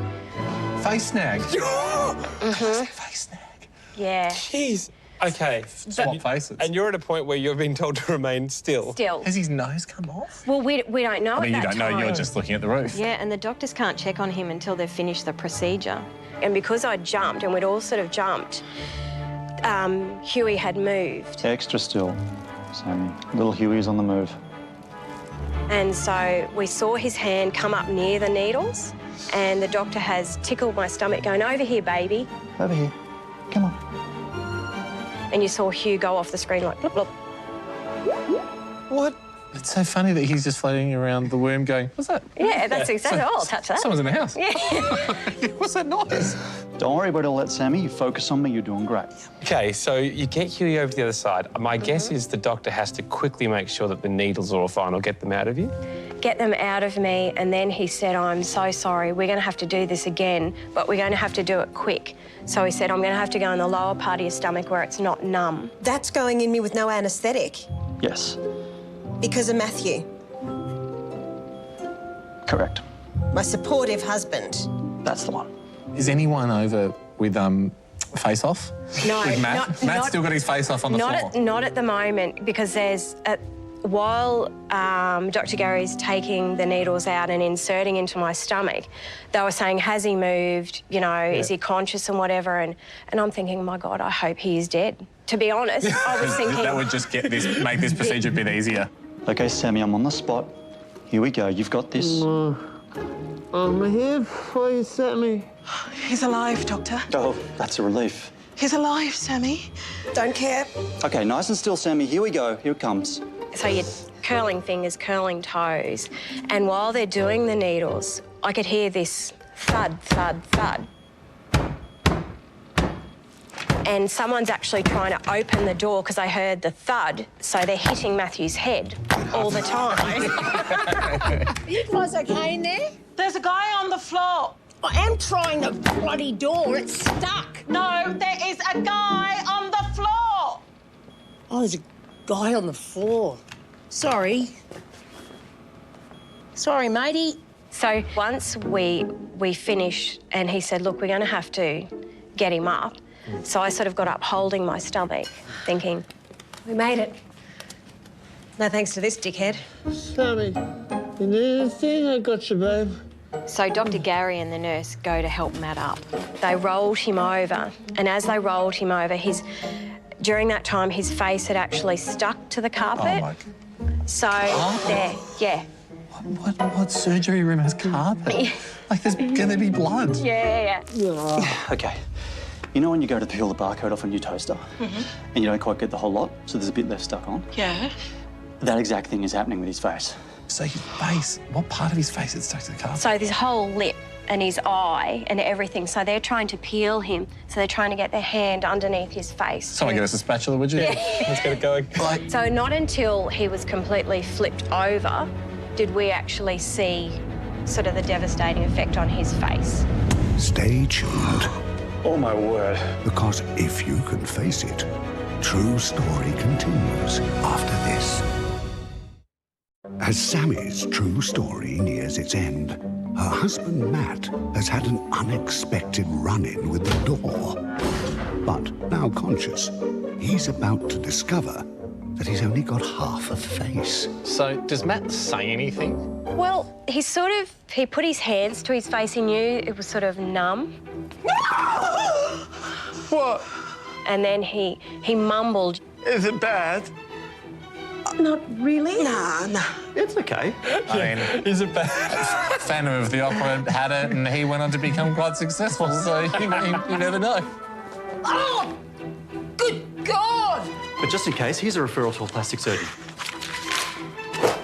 Face snag. Face snag. Yeah. Jeez. OK. Swap faces. And you're at a point where you've been told to remain still. Still. Has his nose come off? Well, we don't know I mean, at you that don't know, you're time. just looking at the roof. Yeah, and the doctors can't check on him until they've finished the procedure. And because I jumped, and we'd all sort of jumped, Huey had moved. Extra still, Sammy. Little Huey's on the move. And so we saw his hand come up near the needles, and the doctor has tickled my stomach going, over here, baby. Over here. Come on. And you saw Hugh go off the screen like, blop, blop. What? It's so funny that he's just floating around the womb going, what's that? Yeah, that's exactly. Oh, I'll touch that. Someone's in the house. Yeah. What's that noise? Don't worry about all that, Sammy. You focus on me, you're doing great. OK, so you get Huey over to the other side. My guess is the doctor has to quickly make sure that the needles are all fine or get them out of you. Get them out of me, and then he said, I'm so sorry, we're going to have to do this again, but we're going to have to do it quick. So he said, I'm going to have to go in the lower part of your stomach where it's not numb. That's going in me with no anaesthetic. Yes. Because of Matthew. Correct. My supportive husband. That's the one. Is anyone over with face off? No. With Matt? Matt's still got his face off on the floor. Not at the moment, because there's... while Dr. Gary's taking the needles out and inserting into my stomach, they were saying, has he moved? You know, is he conscious and whatever? And I'm thinking, my God, I hope he is dead. To be honest, I was thinking... That would just make this procedure a bit easier. OK, Sammy, I'm on the spot. Here we go. You've got this. I'm here for you, Sammy. He's alive, Doctor. Oh, that's a relief. He's alive, Sammy. Don't care. OK, nice and still, Sammy. Here we go. Here it comes. So you're curling fingers, curling toes, and while they're doing the needles, I could hear this thud, thud, thud. And someone's actually trying to open the door because I heard the thud, so they're hitting Matthew's head all the time. Are you guys okay in there? There's a guy on the floor. I am trying the bloody door. It's stuck. No, there is a guy on the floor. Oh, there's a guy on the floor. Sorry. Sorry, matey. So once we finished and he said, look, we're going to have to get him up. So I sort of got up holding my stomach, thinking, we made it. No thanks to this dickhead. Sammy, you need anything? I got you, babe. So Dr. Gary and the nurse go to help Matt up. They rolled him over, and as they rolled him over, during that time, his face had actually stuck to the carpet. Oh, my... So, there, yeah. What surgery room has carpet? Like, there's going to be blood. Yeah. OK. You know when you go to peel the barcode off a new toaster and you don't quite get the whole lot, so there's a bit left stuck on? Yeah. That exact thing is happening with his face. So his face, what part of his face is stuck to the cardboard? So this whole lip and his eye and everything. So they're trying to peel him. So they're trying to get their hand underneath his face. Someone get us a spatula, would you? Yeah. Let's get it going. So not until he was completely flipped over did we actually see sort of the devastating effect on his face. Stay tuned. Oh, my word. Because if you can face it, True Story continues after this. As Sammy's true story nears its end, her husband Matt has had an unexpected run-in with the door. But now conscious, he's about to discover that he's only got half a face. So does Matt say anything? Well, he put his hands to his face. He knew it was sort of numb. What? And then he mumbled. Is it bad? Not really. Nah. It's okay. I mean, Is it bad? Phantom of the Opera had it, and he went on to become quite successful. So you never know. Oh! Good God! But just in case, here's a referral to a plastic surgeon.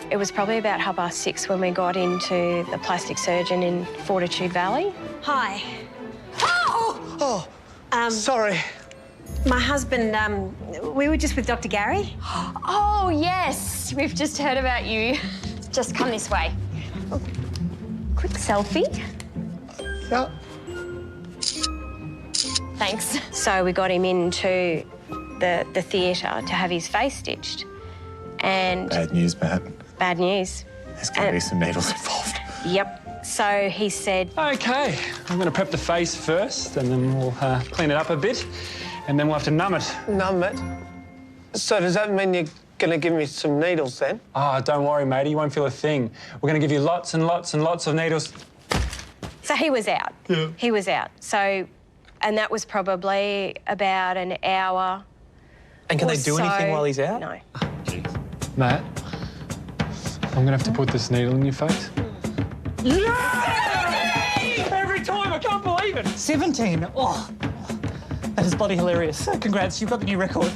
It was probably about 6:30 when we got into the plastic surgeon in Fortitude Valley. Hi. Oh, sorry. My husband, we were just with Dr. Gary. Oh, yes. We've just heard about you. Just come this way. Quick selfie. Yeah. Thanks. So we got him into the theatre to have his face stitched. And Bad news, Matt. bad news. There's going to be some needles involved. Yep. So he said, OK, I'm going to prep the face first, and then we'll clean it up a bit, and then we'll have to numb it. Numb it? So does that mean you're going to give me some needles then? Oh, don't worry, matey, you won't feel a thing. We're going to give you lots and lots and lots of needles. so he was out. Yeah. He was out. So, and that was probably about an hour. And can or they do anything so. while he's out? No. Matt, I'm going to have to put this needle in your face. Every time, I can't believe it. 17. Oh, that is bloody hilarious. Congrats, you've got the new record.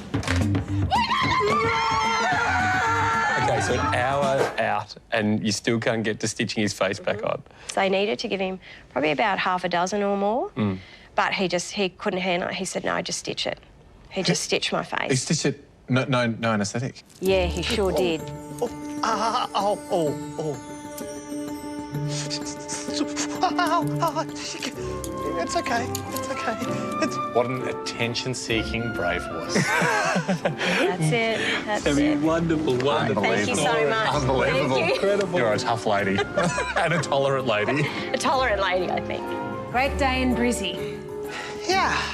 OK, so an hour out, and you still can't get to stitching his face back on. So they needed to give him probably about half a dozen or more. But he couldn't handle it. He said, no, just stitch it. He just stitched my face. He stitched it, no anaesthetic. Yeah, he sure did. It's okay. It's okay. What an attention-seeking brave horse. That's it. That's it. Wonderful, wonderful. Thank you so much. Unbelievable. Thank you. Incredible. You're a tough lady. And a tolerant lady. A tolerant lady, I think. Great day in Brizzy. Yeah.